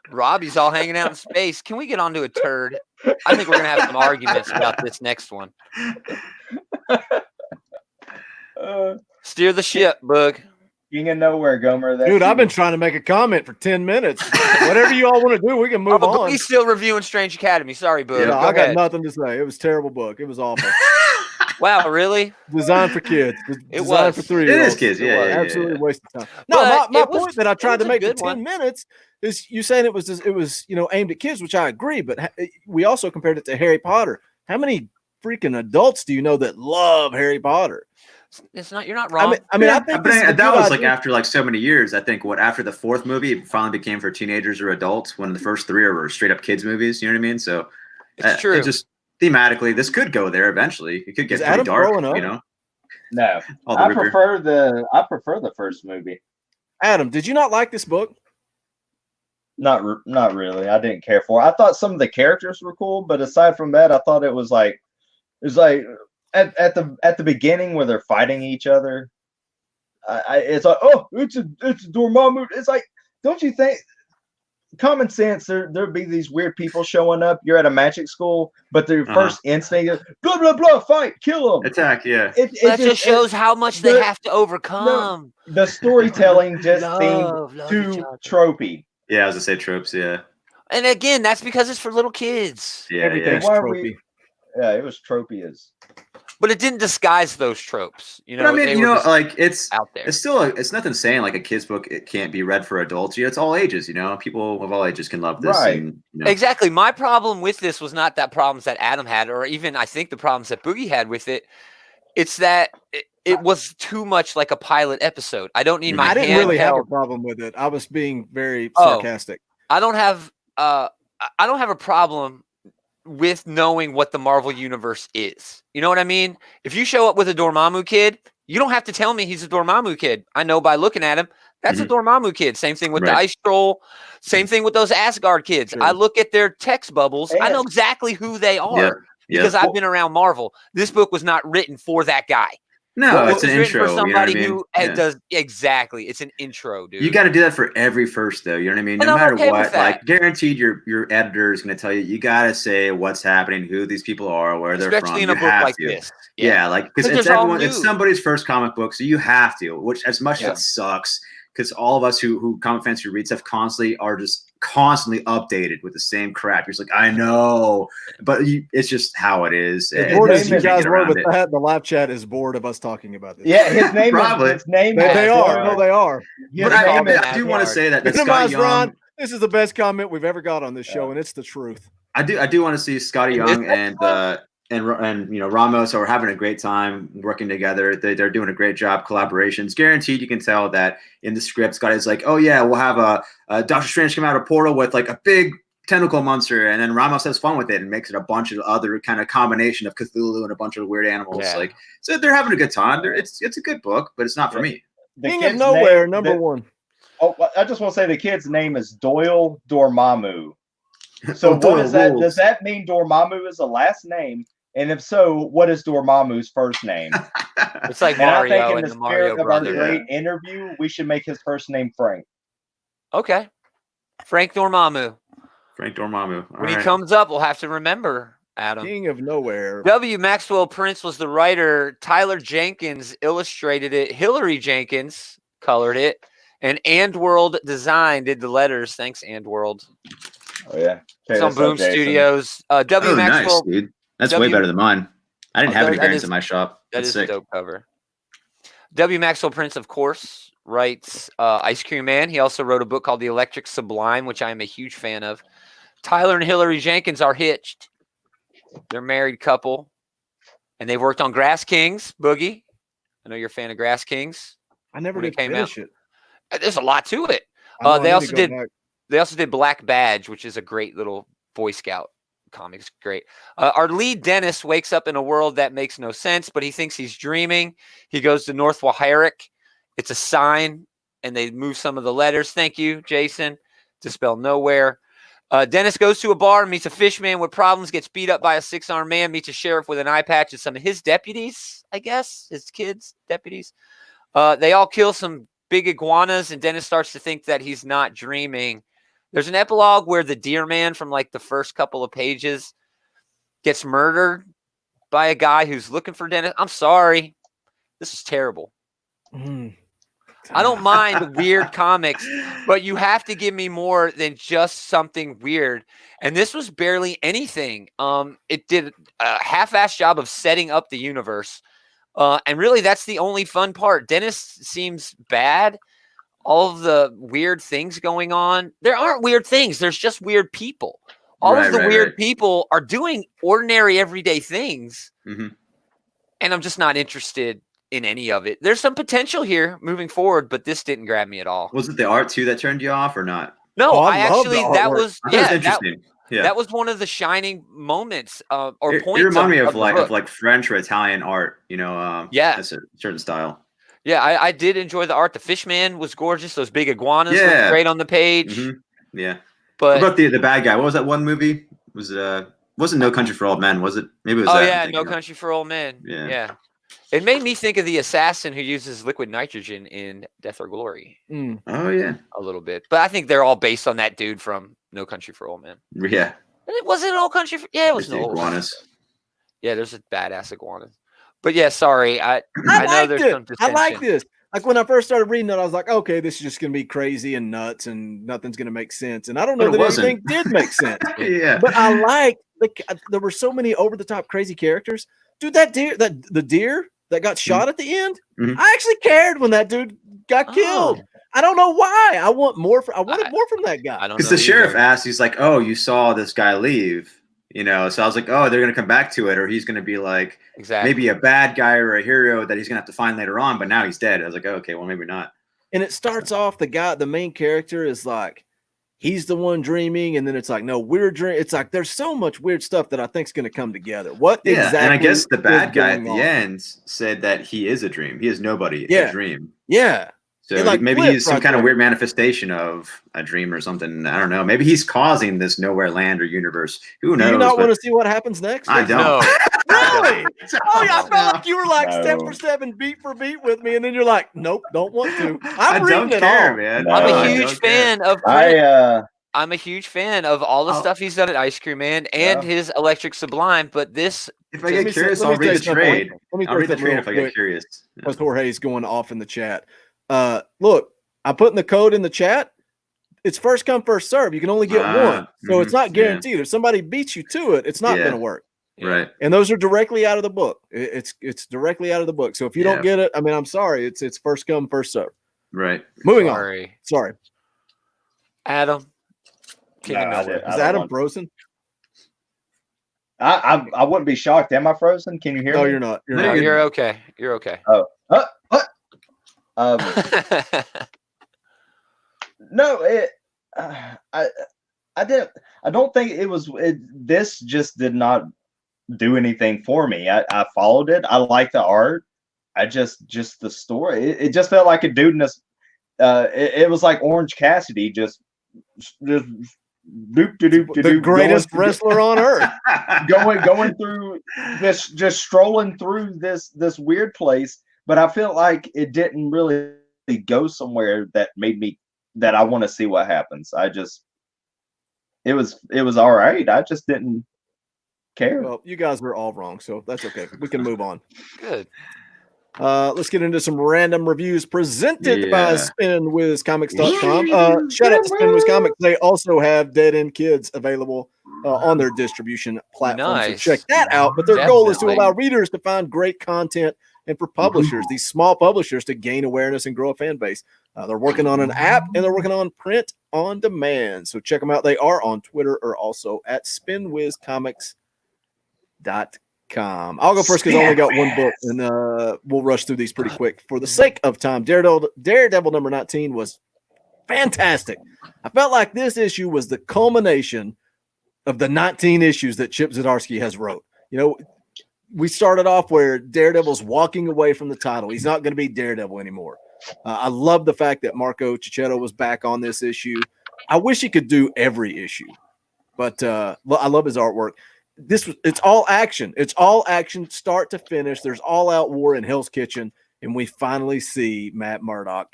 Robbie's all hanging out in space. Can we get onto a turd? I think we're going to have some arguments about this next one. Steer the ship, Boog. King of Nowhere, Gomer. Dude, I've been trying to make a comment for 10 minutes. Whatever you all want to do, we can move on. He's still reviewing Strange Academy. Sorry, Boog. Yeah, I got nothing to say. It was a terrible book. It was awful. Wow, really? Designed for kids. It Designed for 3-year-olds. It is kids. Yeah, absolutely yeah. waste of time. No, my point that I tried to make for 10 one. minutes is you saying it was aimed at kids, which I agree, but we also compared it to Harry Potter. How many freaking adults do you know that love Harry Potter? It's not. You're not wrong. I mean, I think that was like after like so many years. I think after the fourth movie, it finally became for teenagers or adults. When the first three were straight up kids movies. You know what I mean? So it's true. It just thematically, this could go there eventually. It could get pretty dark. You know? No, I prefer the first movie. Adam, did you not like this book? Not really. I didn't care for it. I thought some of the characters were cool, but aside from that, I thought it was like at the beginning where they're fighting each other. It's like, oh, it's Dormammu. It's like, don't you think? Common sense, there'd be these weird people showing up. You're at a magic school, but their first instinct is blah blah blah, fight, kill them, attack. Yeah, that just shows how much they have to overcome. No, the storytelling just seemed too tropey. Yeah, I was gonna say tropes. Yeah, and again, that's because it's for little kids. Yeah, everything's tropey. Yeah, it was tropey as. But it didn't disguise those tropes, you know. But I mean, like it's out there. It's still it's nothing saying like a kid's book it can't be read for adults. It's all ages. People of all ages can love this. Right. And, Exactly. My problem with this was not that problems that Adam had, or even I think the problems that Boogie had with it. It's that it was too much like a pilot episode. I don't need my. I didn't really have a problem with it. I was being very sarcastic. I don't have a problem with knowing what the Marvel universe is. You know what I mean? If you show up with a Dormammu kid, you don't have to tell me he's a Dormammu kid. I know by looking at him, that's a Dormammu kid. Same thing with the Ice Troll. Same thing with those Asgard kids. Sure. I look at their text bubbles. I know exactly who they are because I've been around Marvel. This book was not written for that guy. No, it's an intro for somebody who does exactly. It's an intro, dude. You got to do that for every first, though. You know what I mean? No matter what, like guaranteed, your editor is going to tell you. You got to say what's happening, who these people are, where they're from. Especially in a book like this. Yeah, like because it's somebody's first comic book, so you have to. Which as much as it sucks, because all of us who comic fans who read stuff constantly are just constantly updated with the same crap. You're just like, I know, but it's just how it is. As bored as you guys were with that, the live chat is bored of us talking about this. Yeah, his name probably. They are. No, they are. But I do want to say that Scotty Young. Ron, this is the best comment we've ever got on this show, and it's the truth. I do want to see Scotty Young and Ramos are having a great time working together. They're doing a great job. Collaborations guaranteed. You can tell that in the script. Scotty's like, oh yeah, we'll have a Doctor Strange come out of a portal with like a big tentacle monster, and then Ramos has fun with it and makes it a bunch of other kind of combination of Cthulhu and a bunch of weird animals. Like, so they're having a good time. It's a good book, but it's not for me. King of Nowhere, number one. Oh, I just want to say the kid's name is Doyle Dormammu. So what is that? Does that mean Dormammu is a last name? And if so, what is Dormammu's first name? It's like Mario and the Mario Brothers. Of our great interview, we should make his first name Frank. Okay. Frank Dormammu. When he comes up, we'll have to remember, Adam. King of Nowhere. W. Maxwell Prince was the writer. Tyler Jenkins illustrated it. Hillary Jenkins colored it. And Andworld Design did the letters. Thanks, Andworld. Oh, yeah. It's on Boom Studios. W. Maxwell. Nice, dude. That's way better than mine. I didn't have any variants in my shop. That's a dope cover. W. Maxwell Prince, of course, writes Ice Cream Man. He also wrote a book called The Electric Sublime, which I am a huge fan of. Tyler and Hillary Jenkins are hitched. They're a married couple. And they've worked on Grass Kings, Boogie. I know you're a fan of Grass Kings. I never did finish it. There's a lot to it. They also did Black Badge, which is a great little Boy Scout comics. Great. Our lead Dennis wakes up in a world that makes no sense, but he thinks he's dreaming. He goes to North Waharic. It's a sign, and they move some of the letters. Thank you, Jason, to spell nowhere. Dennis goes to a bar, meets a fish man with problems, gets beat up by a 6-armed man, meets a sheriff with an eye patch and some of his deputies, I guess, his kids' deputies. They all kill some big iguanas, and Dennis starts to think that he's not dreaming. There's an epilogue where the deer man from like the first couple of pages gets murdered by a guy who's looking for Dennis. I'm sorry. This is terrible. I don't mind weird comics, but you have to give me more than just something weird. And this was barely anything. It did a half-assed job of setting up the universe. And really, that's the only fun part. Dennis seems bad. All of the weird things going on. There aren't weird things. There's just weird people. All of the weird people are doing ordinary, everyday things. Mm-hmm. And I'm just not interested in any of it. There's some potential here moving forward, but this didn't grab me at all. Was it the art too that turned you off or not? No, I I love actually, the that artwork. was, I thought it was yeah, interesting. that was one of the shining moments or It points. reminded me of of the like book. French or Italian art, Yeah. That's a certain style. Yeah, I did enjoy the art. The Fishman was gorgeous. Those big iguanas Yeah. looked great on the page. Mm-hmm. Yeah. But what about the bad guy? What was that one movie? Wasn't No Country for Old Men, was it? Maybe it was. oh that yeah, I'm No thinking of. Country for Old Men. Yeah. Yeah. It made me think of the assassin who uses liquid nitrogen in Death or Glory Oh yeah. a little bit. But I think they're all based on that dude from No Country for Old Men. Yeah. Was it No Country for? Yeah, it was There's the no iguanas. Yeah, there's a badass iguana. But yeah, sorry. I know liked there's it. some I like dissension. this. Like when I first started reading it, I was like, okay, this is just going to be crazy and nuts and nothing's going to make sense. And I don't know But it that wasn't. anything did make sense. Yeah. But I like there were so many over the top crazy characters. Dude, the deer that got shot at the end, Mhm. I actually cared when that dude got killed. I don't know why. I wanted more from that guy. I don't know. Because the sheriff either. asked, he's like, "Oh, you saw this guy leave." So I was like, "Oh, they're gonna come back to it, or he's gonna be like Exactly. maybe a bad guy or a hero that he's gonna have to find later on." But now he's dead. I was like, oh, "Okay, well maybe not." And it starts off the main character is like he's the one dreaming, and then it's like, no, we're dreaming. It's like there's so much weird stuff that I think is going to come together. What exactly? And I guess the bad is guy at going the on? end said that he is a dream. He is nobody. Yeah. A dream. Yeah. So It, like, maybe flipped he's some right kind of there. weird manifestation of a dream or something. I don't know. Maybe he's causing this nowhere land or universe. Who knows? Do you not But want to see what happens next? I don't. No. Really? Oh yeah, I felt No. like you were like step No. for step and beat for beat with me, and then you're like, nope, don't want to. I I'm don't reading it care, all. man. No. I'm Oh, a I huge don't care. fan of I'm a huge fan of all the I'll- stuff he's done at Ice Cream Man and Yeah. his Electric Sublime, but this If I get curious, let me I'll read the say something. trade. Let me I'll say read the something trade real if I get quick, curious. Yeah. because Jorge's going off in the chat. Look, I'm putting the code in the chat. It's first come, first serve. You can only get one. So it's not yeah. guaranteed. If somebody beats you to it, it's not Yeah. going to work. Right. And those are directly out of the book. It's directly out of the book. So if you Yeah. don't get it, I mean, I'm sorry. It's first come, first serve. Right. Moving on. sorry. Sorry. Adam. King No, of I nowhere. didn't. Is don't Adam want- frozen? I wouldn't be shocked. Am I frozen? Can you hear No, me? you're not. You're No, No, not. you're okay. You're okay. Um, no, I didn't. I don't think it was. This just did not do anything for me. I followed it. I like the art. I just the story. It just felt like a dude in this. It was like Orange Cassidy just The greatest wrestler on earth. going through this, just strolling through this weird place. But I feel like it didn't really go somewhere that made me that I want to see what happens. It was all right. I just didn't care. Well, you guys were all wrong, so that's okay. We can move on. Good. Let's get into some random reviews presented by Yeah. SpinWizComics.com. Shout out to SpinWiz Comics. They also have Dead End Kids available on their distribution platform. Nice. So check that out. But their goal is to Definitely. allow readers to find great content and for publishers, these small publishers, to gain awareness and grow a fan base. They're working on an app and they're working on print on demand. So check them out. They are on Twitter or also at SpinWizComics.com. I'll go first because I only got one book, and we'll rush through these pretty quick for the sake of time. Daredevil number 19 was fantastic. I felt like this issue was the culmination of the 19 issues that Chip Zdarsky has wrote. You know, we started off where Daredevil's walking away from the title. He's not going to be Daredevil anymore. I love the fact that Marco Cicchetto was back on this issue. I wish he could do every issue. But I love his artwork. It's all action. It's all action, start to finish. There's all out war in Hell's Kitchen, and we finally see Matt Murdock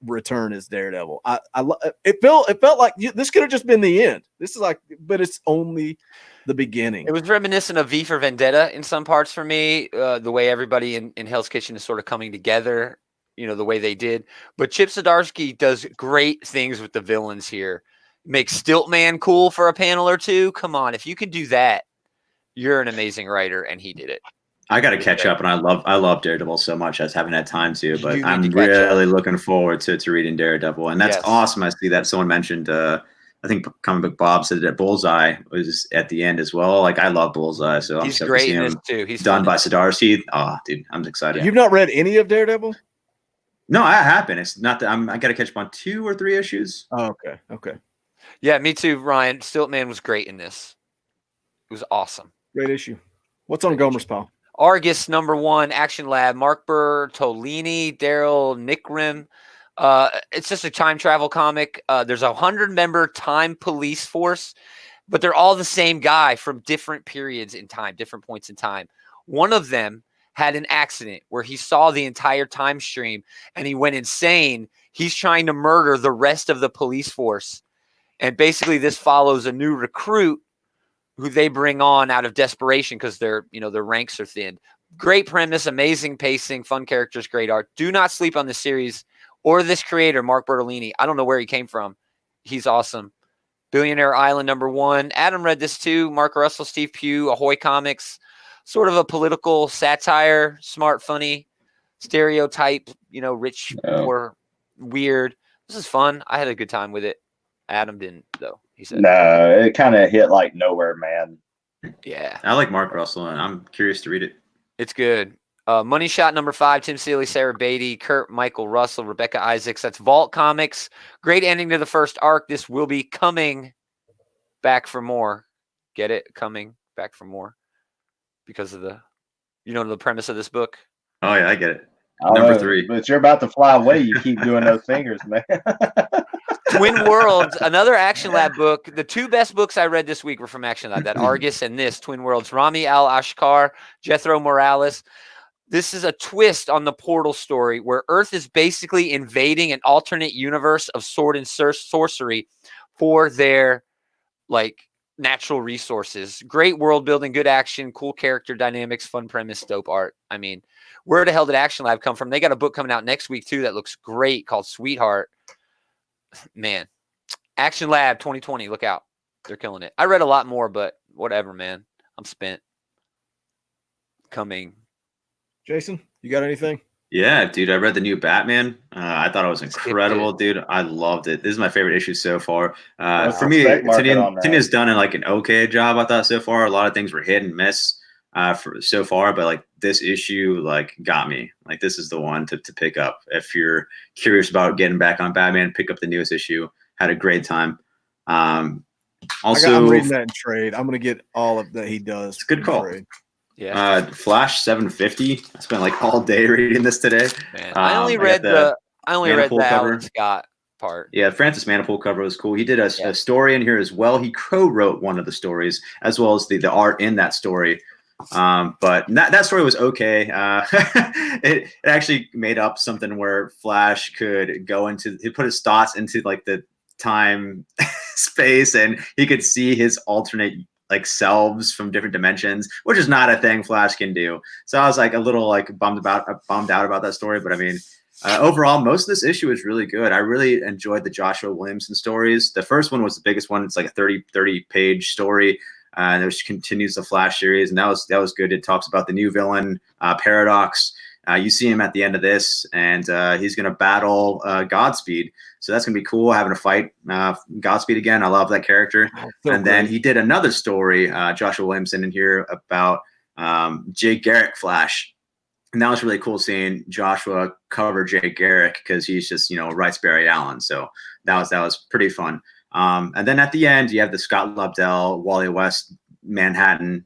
return as Daredevil. It felt like this could have just been the end. This is like, but it's only the beginning. It was reminiscent of V for Vendetta in some parts for me. The way everybody in Hell's Kitchen is sort of coming together, the way they did. But Chip Zdarsky does great things with the villains here. Makes Stiltman cool for a panel or two. Come on, if you can do that, you're an amazing writer, and he did it. I got to catch up, and I love Daredevil so much. I just haven't had time to, but I'm really looking forward to reading Daredevil, and that's awesome. I see that someone mentioned. I think Comic Book Bob said that Bullseye was at the end as well. Like, I love Bullseye, so he's I'm great in this too. He's done by Zdarsky. Oh, dude, I'm excited. You've not read any of Daredevil? No, I haven't. It's not that I got to catch up on 2 or 3 issues. Oh, okay. Yeah, me too, Ryan. Stiltman was great in this. It was awesome. Great issue. What's on Gomer's pile? Argus #1, Action Lab, Mark Bertolini, Daryl Nickrim. It's just a time travel comic. There's a 100-member time police force, but they're all the same guy from different periods in time, different points in time. One of them had an accident where he saw the entire time stream and he went insane. He's trying to murder the rest of the police force. And basically this follows a new recruit who they bring on out of desperation because their ranks are thinned. Great premise, amazing pacing, fun characters, great art. Do not sleep on this series or this creator, Mark Bertolini. I don't know where he came from. He's awesome. Billionaire Island #1. Adam read this too. Mark Russell, Steve Pugh, Ahoy Comics. Sort of a political satire, smart, funny, stereotype, rich, poor, weird. This is fun. I had a good time with it. Adam didn't, though. He said no. It kind of hit like nowhere, man. Yeah, I like Mark Russell, and I'm curious to read it. It's good. Money Shot #5. Tim Seeley, Sarah Beatty, Kurt Michael Russell, Rebecca Isaacs. That's Vault Comics. Great ending to the first arc. This will be coming back for more. Get it? Coming back for more because of the premise of this book. Oh yeah, I get it. Number 3. But you're about to fly away. You keep doing those fingers, man. Twin Worlds, another Action Lab book. The 2 best books I read this week were from Action Lab, that Argus and this, Twin Worlds. Rami Al-Ashkar, Jethro Morales. This is a twist on the Portal story where Earth is basically invading an alternate universe of sword and sorcery for their, natural resources. Great world building, good action, cool character dynamics, fun premise, dope art. I mean, where the hell did Action Lab come from? They got a book coming out next week, too, that looks great called Sweetheart. Man, Action Lab 2020, look out. They're killing it. I read a lot more, but whatever, man. I'm spent. Coming. Jason, you got anything? Yeah, dude, I read the new Batman. I thought it was incredible, dude. I loved it. This is my favorite issue so far. For me, Tinia's done an okay job, I thought, so far. A lot of things were hit and miss so far, but this issue got me. This is the one to pick up if you're curious about getting back on Batman. Pick up the newest issue. Had a great time. Also, I'm reading that in trade. I'm gonna get all of that he does. It's a good call. Trade. Yeah. Flash 750. I spent all day reading this today. Man, I only read the Alan Scott part. Yeah, Francis Manipold cover was cool. He did a story in here as well. He co-wrote one of the stories as well as the art in that story. But that story was okay. It actually made up something where Flash could go into, he put his thoughts into the time space, and he could see his alternate selves from different dimensions, which is not a thing Flash can do. So I was a little bummed out about that story. But I mean, overall, most of this issue is really good. I really enjoyed the Joshua Williamson stories. The first one was the biggest one. It's a 30 page story. And it continues the Flash series, and that was good. It talks about the new villain, Paradox. You see him at the end of this, and he's going to battle Godspeed. So that's going to be cool, having to fight Godspeed again. I love that character. Then he did another story, Joshua Williamson, in here about Jay Garrick Flash. And that was really cool seeing Joshua cover Jay Garrick because he's just, writes Barry Allen. So that was pretty fun. And then at the end, you have the Scott Lobdell, Wally West, Manhattan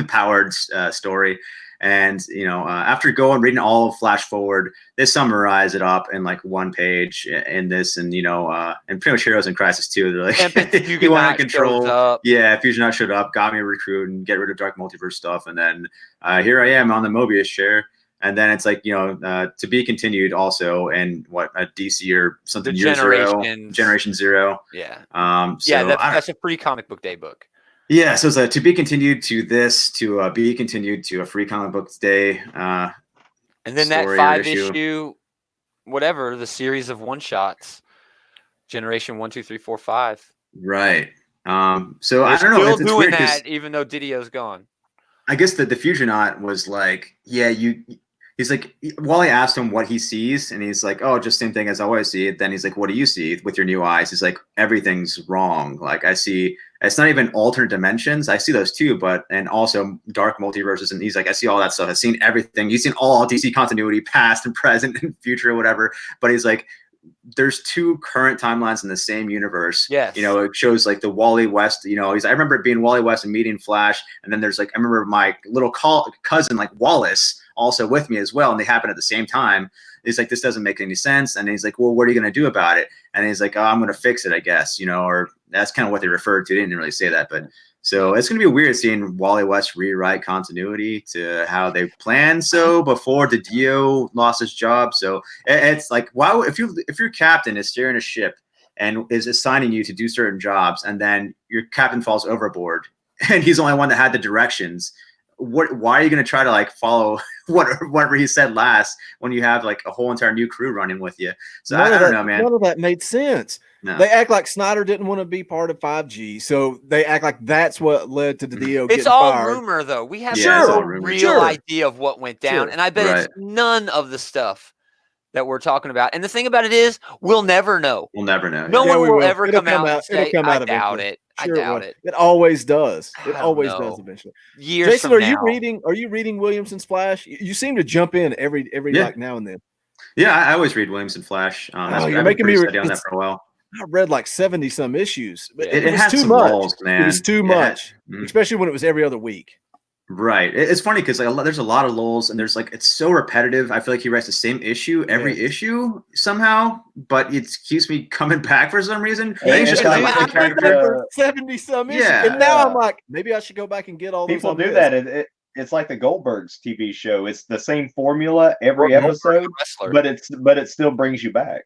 powered story. And after going reading all of Flash Forward, they summarize it up in like one page in this, and and pretty much Heroes in Crisis too. They're like, you want to control, Fusion showed up, got me a recruit, and get rid of Dark Multiverse stuff, and then here I am on the Mobius chair. And then it's like, to be continued also, and what, a DC or something, Generation Zero. Yeah. So that's a free comic book day book. Yeah. So it's to be continued to this, to be continued to a free comic book day. And then that 5-issue, whatever, the series of one shots, Generation 1, 2, 3, 4, 5. Right. So I don't still know. It's doing weird that, even though Didio's gone. I guess the Fusionaut was like, he's like, Wally asked him what he sees, and he's like, oh, just same thing as I always see it. Then he's like, what do you see with your new eyes? He's like, everything's wrong. Like, I see, it's not even alternate dimensions. I see those too, and also dark multiverses. And he's like, I see all that stuff. I've seen everything. He's seen all DC continuity, past and present and future or whatever. But he's like, there's two current timelines in the same universe. Yes. It shows like the Wally West, I remember it being Wally West and meeting Flash. And then there's like, I remember my little cousin, like Wallace, also with me as well, and they happen at the same time. He's like, this doesn't make any sense. And he's like, well, what are you going to do about it? And he's like, oh, I'm going to fix it, I guess, or that's kind of what they referred to. They didn't really say that, but so it's going to be weird seeing Wally West rewrite continuity to how they planned. So before Didio lost his job. So it's like, wow, if your captain is steering a ship and is assigning you to do certain jobs, and then your captain falls overboard and he's the only one that had the directions, why are you going to try to like follow whatever he said last when you have like a whole entire new crew running with you? So I don't know, man. None of that made sense. No. They act like Snyder didn't want to be part of 5G, so they act like that's what led to the deal. It's all rumor, though. We have no real idea of what went down, and I bet it's none of the stuff that we're talking about. And the thing about it is, we'll never know. We'll never know. No one will ever come out and say, I doubt it. Sure, I doubt it. It always does. It always does eventually. Years Jason, from are now. you reading Williamson's Flash? You seem to jump in every like now and then. Yeah, I always read Williamson Flash. You're making me study on that for a while. I read like 70 some issues, but it was had too some much. lulls, man. It was too much, especially when it was every other week. Right. It's funny because like there's a lot of lulls, and there's like it's so repetitive. I feel like he writes the same issue every issue somehow, but it keeps me coming back for some reason. I read for 70 some issues, and now I'm like, maybe I should go back and get all those. People do that. It's like the Goldbergs TV show. It's the same formula every episode, but it still brings you back.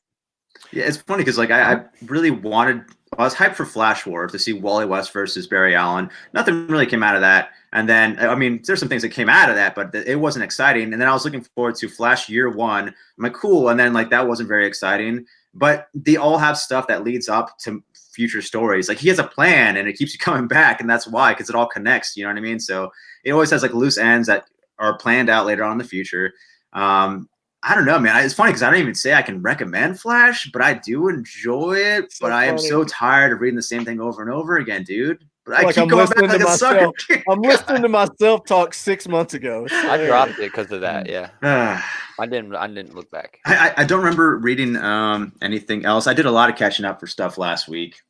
Yeah, it's funny because like I really wanted. I was hyped for Flash War to see Wally West versus Barry Allen. Nothing really came out of that. And then, I mean, there's some things that came out of that, but it wasn't exciting. And then I was looking forward to Flash Year One. I'm like, cool. And then like that wasn't very exciting. But they all have stuff that leads up to future stories. Like he has a plan, and it keeps you coming back, and that's why, because it all connects. You know what I mean? So it always has like loose ends that are planned out later on in the future. I don't know, man. It's funny because I don't even say I can recommend Flash, but I do enjoy it. But I am so tired of reading the same thing over and over again, dude. But I keep going back like a sucker. I'm listening to myself talk 6 months ago. I dropped it because of that. Yeah, I didn't look back. I don't remember reading anything else. I did a lot of catching up for stuff last week.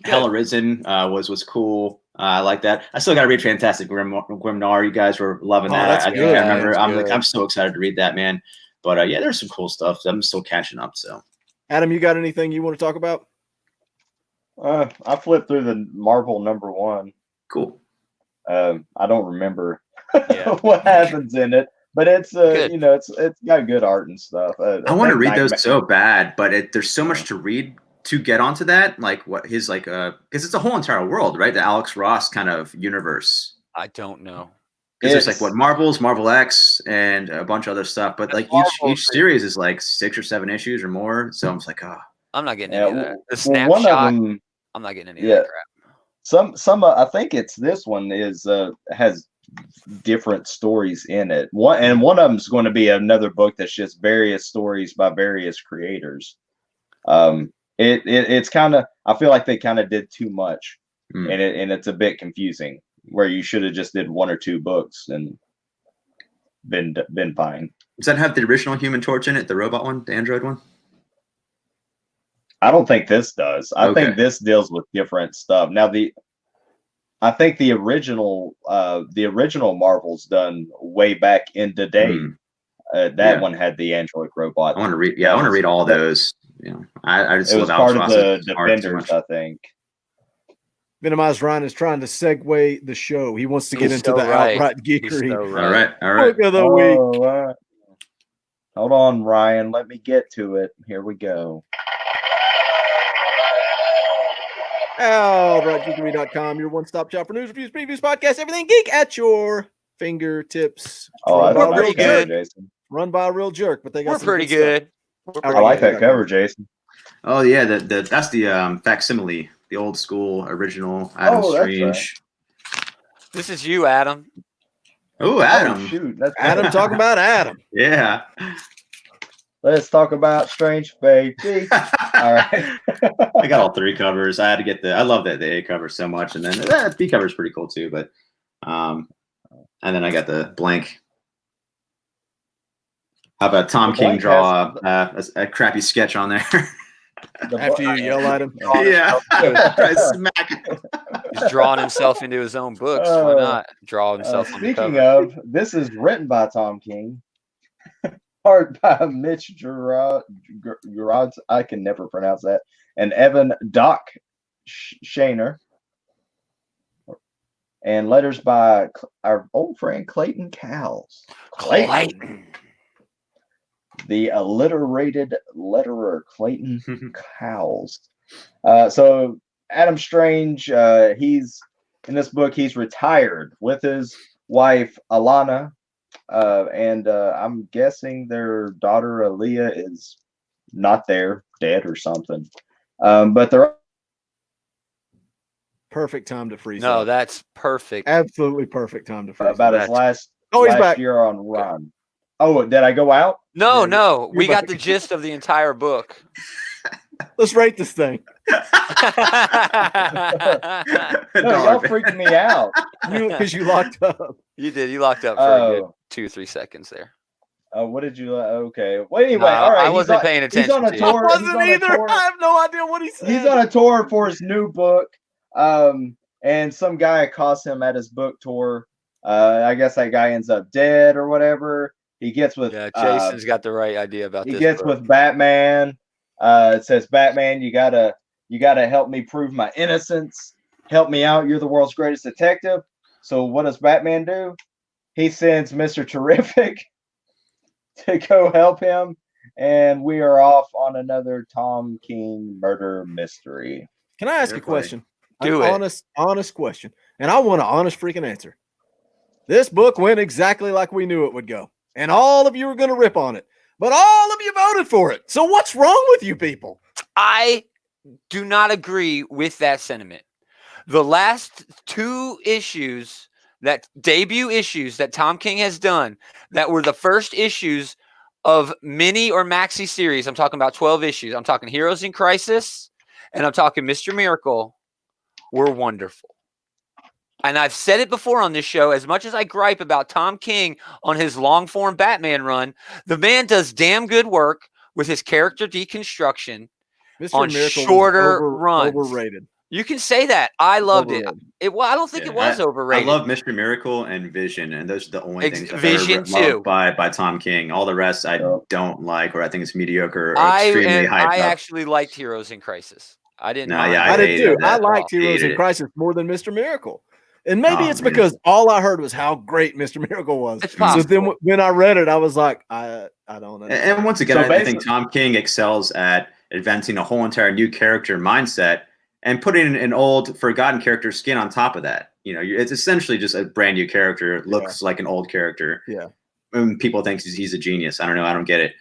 Hell Arisen was cool. I like that. I still got to read Fantastic Grim Noir. You guys were loving that. I remember. I'm so excited to read that, man. But yeah, there's some cool stuff. I'm still catching up. So, Adam, you got anything you want to talk about? I flipped through the Marvel #1. Cool. I don't remember what happens in it, but it's it's got good art and stuff. I want to read those so bad, but there's so much to read to get onto that. Like what his because it's a whole entire world, right? The Alex Ross kind of universe. I don't know. Because there's like what Marvel X, and a bunch of other stuff, but like each series is like 6 or 7 issues or more. So I'm just like, I'm not getting any of that. The snapshot. I'm not getting any of that crap. Some I think it's this one has different stories in it. One of them is going to be another book that's just various stories by various creators. It's kind of, I feel like they kind of did too much, and it's a bit confusing. Where you should have just did 1 or 2 books and been fine. Does that have the original Human Torch in it, the robot one, the android one? I don't think this does. I think this deals with different stuff. Now I think the original Marvel's done way back in the day. That one had the android robot. I want to read. Yeah, I want to read all those. You know, I just it was love part of Alex the Ross's art so Defenders, much. I think. Minimized Ryan is trying to segue the show. He wants to get into the outright geekery. All right. Book of the week. Hold on, Ryan. Let me get to it. Here we go. OutrightGeekery.com, your one-stop shop for news, reviews, previews, podcasts, everything geek at your fingertips. We're pretty good. Jason. Run by a real jerk, but they got We're pretty good. I like that cover, Jason. Oh yeah, that's the facsimile, the old school original Adam Strange. Right. This is you, Adam. Oh, Adam. Oh, shoot, that's Adam talking about Adam. Yeah. Let's talk about Strange Baby. All right. I got all three covers. I had to get I love the A cover so much, and then the B cover is pretty cool too. But and then I got the blank. How about Tom King draw a crappy sketch on there? After you yell at him. Yeah. Smack. He's drawing himself into his own books. Why not draw himself on the cover? Speaking of, this is written by Tom King. Art by Mitch Gerard, I can never pronounce that, and Evan Doc Shaner, and letters by our old friend Clayton Cowles. Clayton. The alliterated letterer Clayton Cowles. So Adam Strange, he's in this book. He's retired with his wife Alana. And I'm guessing their daughter Aaliyah is not there, dead or something. But they're perfect time to freeze. No, up. that's perfect. Absolutely perfect time to freeze. About up. his last he's back. year on run. Oh, did I go out? No, we got back. the gist of the entire book. Let's rate this thing. No, y'all freaked me out. Because you locked up. You did. You locked up for a good 2-3 seconds there. What did you? Okay. Well, anyway, all right. I wasn't paying attention. He's on a to tour. I wasn't either. I have no idea what he said. He's on a tour for his new book. And some guy accosts him at his book tour. I guess that guy ends up dead or whatever. He gets with. Yeah, Jason's got the right idea about this. He gets book. with Batman. It says, "Batman, you gotta help me prove my innocence. Help me out. You're the world's greatest detective." So what does Batman do? He sends Mr. Terrific to go help him, and we are off on another Tom King murder mystery. Can I ask a question? Do An it. honest question, and I want an honest freaking answer. This book went exactly like we knew it would go, and all of you were going to rip on it, but all of you voted for it. So what's wrong with you people? I do not agree with that sentiment. The last 2 issues, that debut issues that Tom King has done, that were the first issues of mini or maxi series. I'm talking about 12 issues. I'm talking Heroes in Crisis, and I'm talking Mr. Miracle, were wonderful. And I've said it before on this show, as much as I gripe about Tom King on his long-form Batman run, the man does damn good work with his character deconstruction on Miracle shorter runs. Overrated. You can say that. I loved it. I don't think it was overrated. I love Mr. Miracle and Vision, and those are the only things Vision I've ever loved by Tom King. All the rest I don't like, or I think it's mediocre or extremely hyped up. I actually liked Heroes in Crisis. I didn't. I did too. I liked Heroes in Crisis more than Mr. Miracle. And maybe it's because all I heard was how great Mr. Miracle was. So then when I read it, I was like, I don't know. And once again, I think Tom King excels at inventing a whole entire new character mindset and putting an old, forgotten character skin on top of that. You know, it's essentially just a brand new character. It looks like an old character. Yeah. And people think he's a genius. I don't know. I don't get it.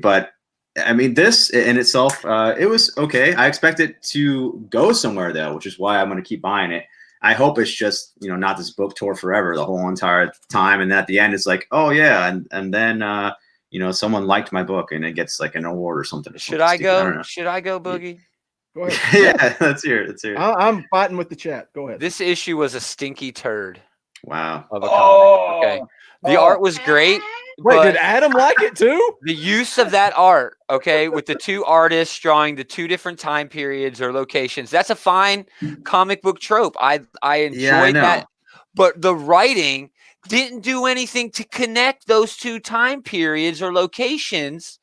But I mean, this in itself, it was okay. I expect it to go somewhere though, which is why I'm going to keep buying it. I hope it's just, not this book tour forever, the whole entire time. And then at the end, it's like, oh yeah. And then, someone liked my book and it gets like an award or something. Should I go? Should I go, Boogie? Go ahead. Yeah, let's hear it. I'm fighting with the chat. Go ahead. This issue was a stinky turd. Wow. Of a comic. Okay. The art was great. Wait, but did Adam like it too? the use of that art, okay, with the two artists drawing the two different time periods or locations, that's a fine comic book trope. I enjoyed that. But the writing didn't do anything to connect those two time periods or locations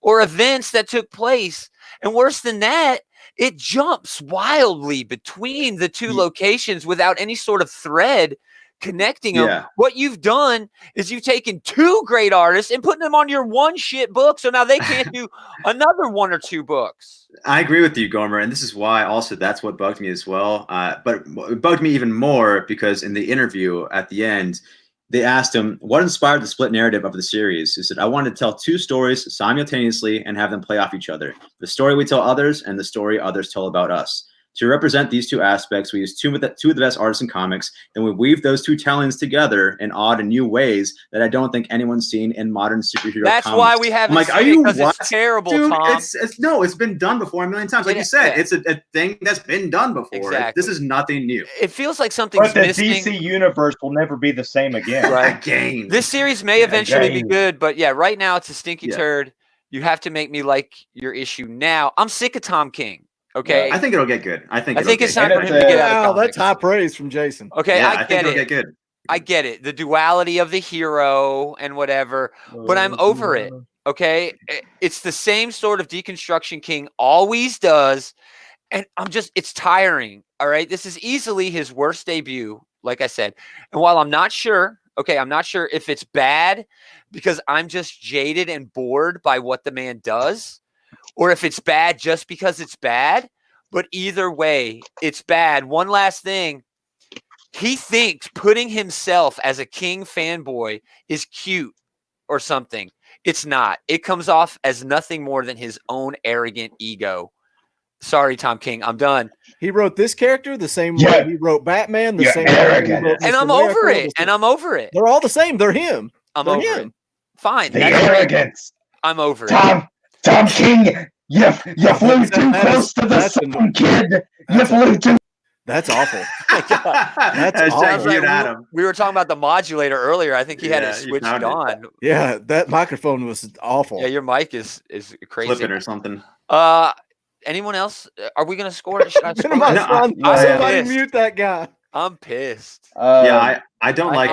or events that took place. And worse than that, it jumps wildly between the two locations without any sort of thread connecting them. What you've done is you've taken two great artists and putting them on your one shit book, so now they can't do another one or two books. I agree with you, Gomer, and this is why also that's what bugged me as well. But it bugged me even more because in the interview at the end, they asked him what inspired the split narrative of the series. He said, "I wanted to tell two stories simultaneously and have them play off each other. The story we tell others and the story others tell about us. To represent these two aspects, we use two of the best artists in comics, and we weave those two tellings together in odd and new ways that I don't think anyone's seen in modern superhero That's comics." why we haven't like, seen are it, you because what? it's terrible, Dude, Tom. it's been done before a million times. Like you said, it's a thing that's been done before. Exactly. This is nothing new. It feels like something's But the missing. DC universe will never be the same again. Right. Again. This series may eventually be Again. good, but yeah, right now it's a stinky turd. You have to make me like your issue now. I'm sick of Tom King. Okay, I think it'll get good. I think it's time for him to get out Wow, of that's comics. high praise from Jason. Okay, Yeah, I think get it'll it. get good. I get it. The duality of the hero and whatever, but I'm over it. Okay, it's the same sort of deconstruction King always does, and it's tiring. All right, this is easily his worst debut, like I said. And while I'm not sure if it's bad because I'm just jaded and bored by what the man does, or if it's bad just because it's bad. But either way, it's bad. One last thing. He thinks putting himself as a King fanboy is cute or something. It's not. It comes off as nothing more than his own arrogant ego. Sorry, Tom King. I'm done. He wrote this character the same way he wrote Batman, the same way he wrote and Mr. I'm Miracle, over it. And I'm over it. They're all the same. They're him. I'm They're over him. it. Fine. The arrogance. I'm over it. Tom King, you flew too close to the sun, kid. You flew too. That's awful. That's awful. We were talking about the modulator earlier. I think he had it switched on. Yeah, that microphone was awful. Yeah, your mic is crazy. Flipping or something. Anyone else? Are we gonna score it? Should I score it? Somebody pissed. mute that guy. I'm pissed. I don't like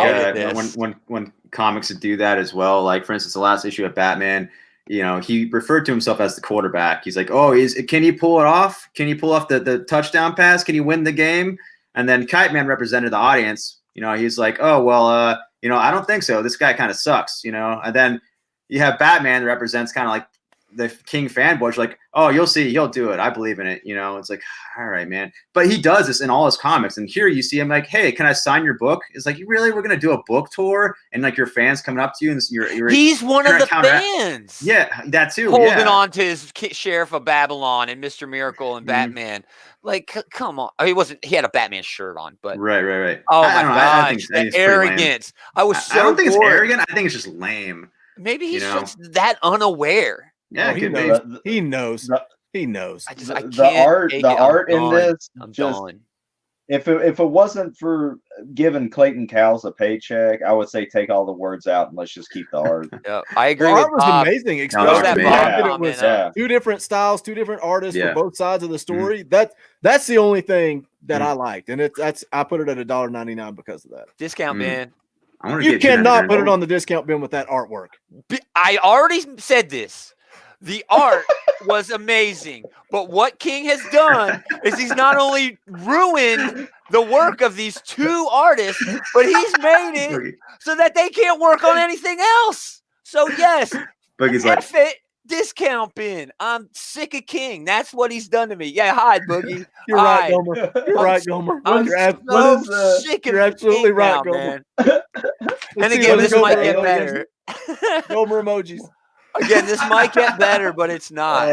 when comics do that as well. Like for instance, the last issue of Batman, he referred to himself as the quarterback. He's like, "Oh, can he pull it off? Can he pull off the touchdown pass? Can he win the game?" And then Kite Man represented the audience. He's like, "Oh, well, I don't think so. This guy kind of sucks." And then you have Batman that represents kind of like the King fanboys, like, "Oh, you'll see, he'll do it. I believe in it." It's like, all right, man. But he does this in all his comics, and here you see him like, "Hey, can I sign your book?" It's like, really, we're gonna do a book tour, and like your fans coming up to you, and he's one of the fans. Yeah, that too. Holding on to his Sheriff of Babylon and Mr. Miracle and Batman. Like, come on. He had a Batman shirt on, but right. Oh my gosh, the arrogance. I don't think it's arrogant. I think it's just lame. Maybe he's just that unaware. Yeah, he knows. He knows. He knows. I can't the art in this. I'm just done. If it wasn't for giving Clayton Cowles a paycheck, I would say take all the words out and let's just keep the art. Yeah, I agree. The with art was Bob. amazing. No, Especially that it was two different styles, two different artists for both sides of the story. That's the only thing that I liked, and I put it at $1.99 because of that. Discount bin. You cannot put it on the discount bin with that artwork. I already said this. The art was amazing, but what King has done is he's not only ruined the work of these two artists, but he's made it so that they can't work on anything else. So yes, F it, discount bin. I'm sick of King. That's what he's done to me. Yeah, hide, Boogie. You're right, Gomer. You're right, Gomer. You're absolutely right, Gomer. And again, this might get better. Gomer emojis. Again, this might get better, but it's not.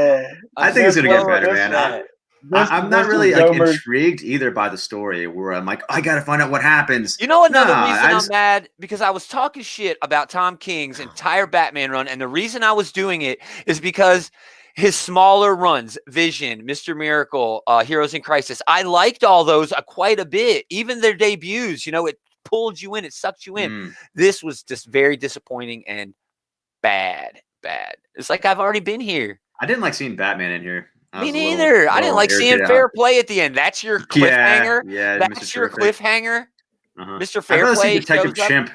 I think it's gonna get better, man. I'm not really intrigued either by the story where I'm like, I gotta find out what happens. Another reason I'm mad, because I was talking shit about Tom King's entire Batman run, and the reason I was doing it is because his smaller runs, Vision, Mr. Miracle, Heroes in Crisis, I liked all those quite a bit. Even their debuts, it pulled you in. It sucked you in. This was just very disappointing and bad. It's like I've already been here. I didn't like seeing Batman in here. Me neither. I didn't like seeing Fair Play at the end. That's your cliffhanger. Yeah, that's your cliffhanger. Mr. I'd rather see Fairplay Detective shows up. Chimp.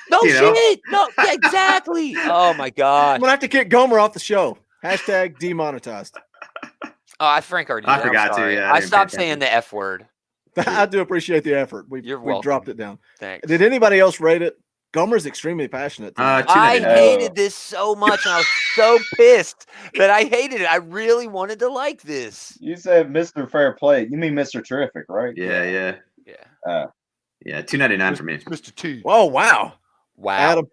No you know? shit. No, yeah, exactly. Oh my god. I'm gonna have to kick Gaumer off the show. Hashtag demonetized. Oh, Frank already did. I forgot to. Yeah, I stopped saying the F word. I do appreciate the effort. We've welcome. dropped it down. Thanks. Did anybody else rate it? Gaumer's extremely passionate. I hated this so much, and I was so pissed that I hated it. I really wanted to like this. You said Mr. Fair Play. You mean Mr. Terrific, right? Yeah. $2.99 for me. Mr. T. Oh wow. Adam.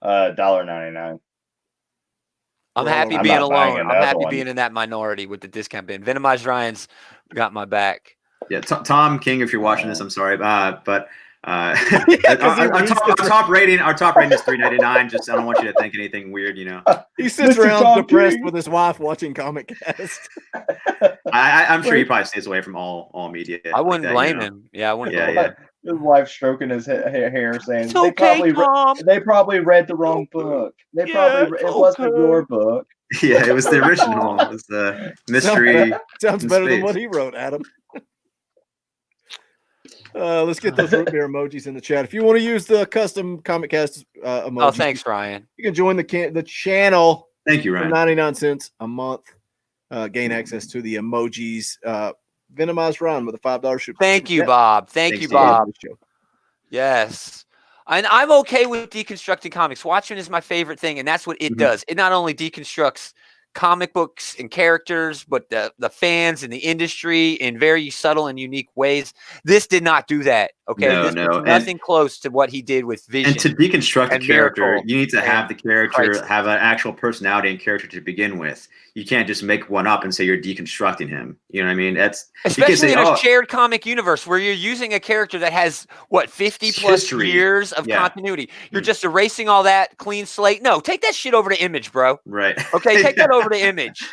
$1.99. I'm happy being alone. I'm happy being in that minority with the discount bin. Venomized Ryan's got my back. Yeah, Tom King, if you're watching this, I'm sorry, but our top rating is $3.99. Just I don't want you to think anything weird, you know. He sits around depressed with his wife watching ComicCast. I'm sure he probably stays away from all media. I wouldn't blame him. Yeah, I wouldn't. Yeah. His wife stroking his hair, saying it's okay, they probably read the wrong book. It wasn't your book. Yeah, it was the original. It was the mystery. Sounds better than what he wrote, Adam. Let's get those root beer emojis in the chat. If you want to use the custom ComicCast emoji, oh, thanks, Ryan. You can join the channel. Thank you, Ryan. For 99 cents a month. Gain access to the emojis. Venomized Ryan with a $5 super. Thank you, Bob. Thanks, Bob. Yes. And I'm okay with deconstructing comics. Watching is my favorite thing, and that's what it does. It not only deconstructs comic books and characters, but the fans and the industry in very subtle and unique ways. This did not do that. Okay, this was nothing close to what he did with Vision. And to deconstruct a character, Miracle you need to have the character Crisis. have an actual personality and character to begin with. You can't just make one up and say you're deconstructing him. You know what I mean? That's especially in a shared comic universe where you're using a character that has 50 plus years of continuity. You're just erasing all that, clean slate. No, take that shit over to Image, bro. Right. Okay, take that over to Image.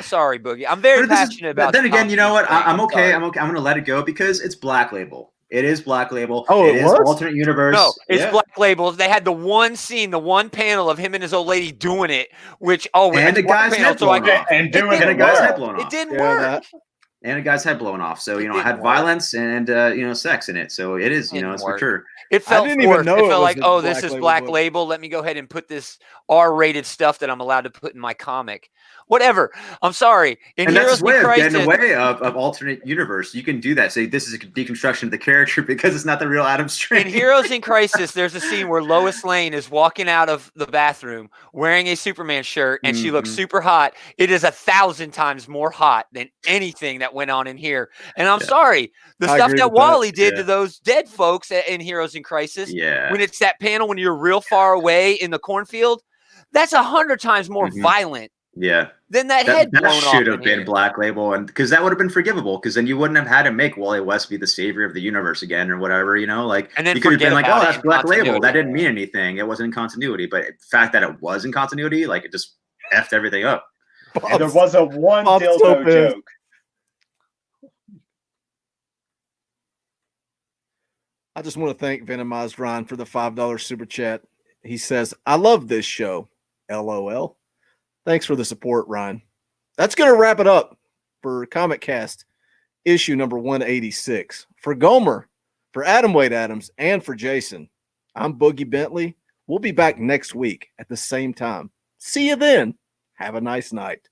Sorry, Boogie. I'm very passionate about. Then again, you know what? I'm okay. I'm going to let it go because it's Black Label. It is Black Label. Oh, it is alternate universe. No, it's Black Label. They had the one scene, the one panel of him and his old lady doing it, which and the guy's head blown off. And a guy's head blown off. It didn't work. And a guy's head blown off. So it had violence and sex in it. So it is, it's for sure. It felt forced. It felt like, oh, this is Black Label. Let me go ahead and put this R-rated stuff that I'm allowed to put in my comic. Whatever. I'm sorry. And that's his way of getting away of alternate universe. You can do that. Say this is a deconstruction of the character because it's not the real Adam Strange. In Heroes in Crisis, there's a scene where Lois Lane is walking out of the bathroom wearing a Superman shirt, and she looks super hot. It is 1,000 times more hot than anything that went on in here. And I'm sorry. The stuff that Wally did to those dead folks in Heroes in Crisis, when it's that panel when you're real far away in the cornfield, that's 100 times more violent. Yeah. Then that head blown off. That should have been Black Label, and because that would have been forgivable, because then you wouldn't have had to make Wally West be the savior of the universe again or whatever, Like, and then you could have been like, oh, that's Black continuity. Label. That didn't mean anything. It wasn't in continuity. But the fact that it was in continuity, like, it just effed everything up. And there wasn't one dildo joke. I just want to thank Venomized Ryan for the $5 super chat. He says, I love this show. LOL. Thanks for the support, Ryan. That's going to wrap it up for ComicCast issue number 186. For Gaumer, for Adam Wade Adams, and for Jason, I'm Boogie Bentley. We'll be back next week at the same time. See you then. Have a nice night.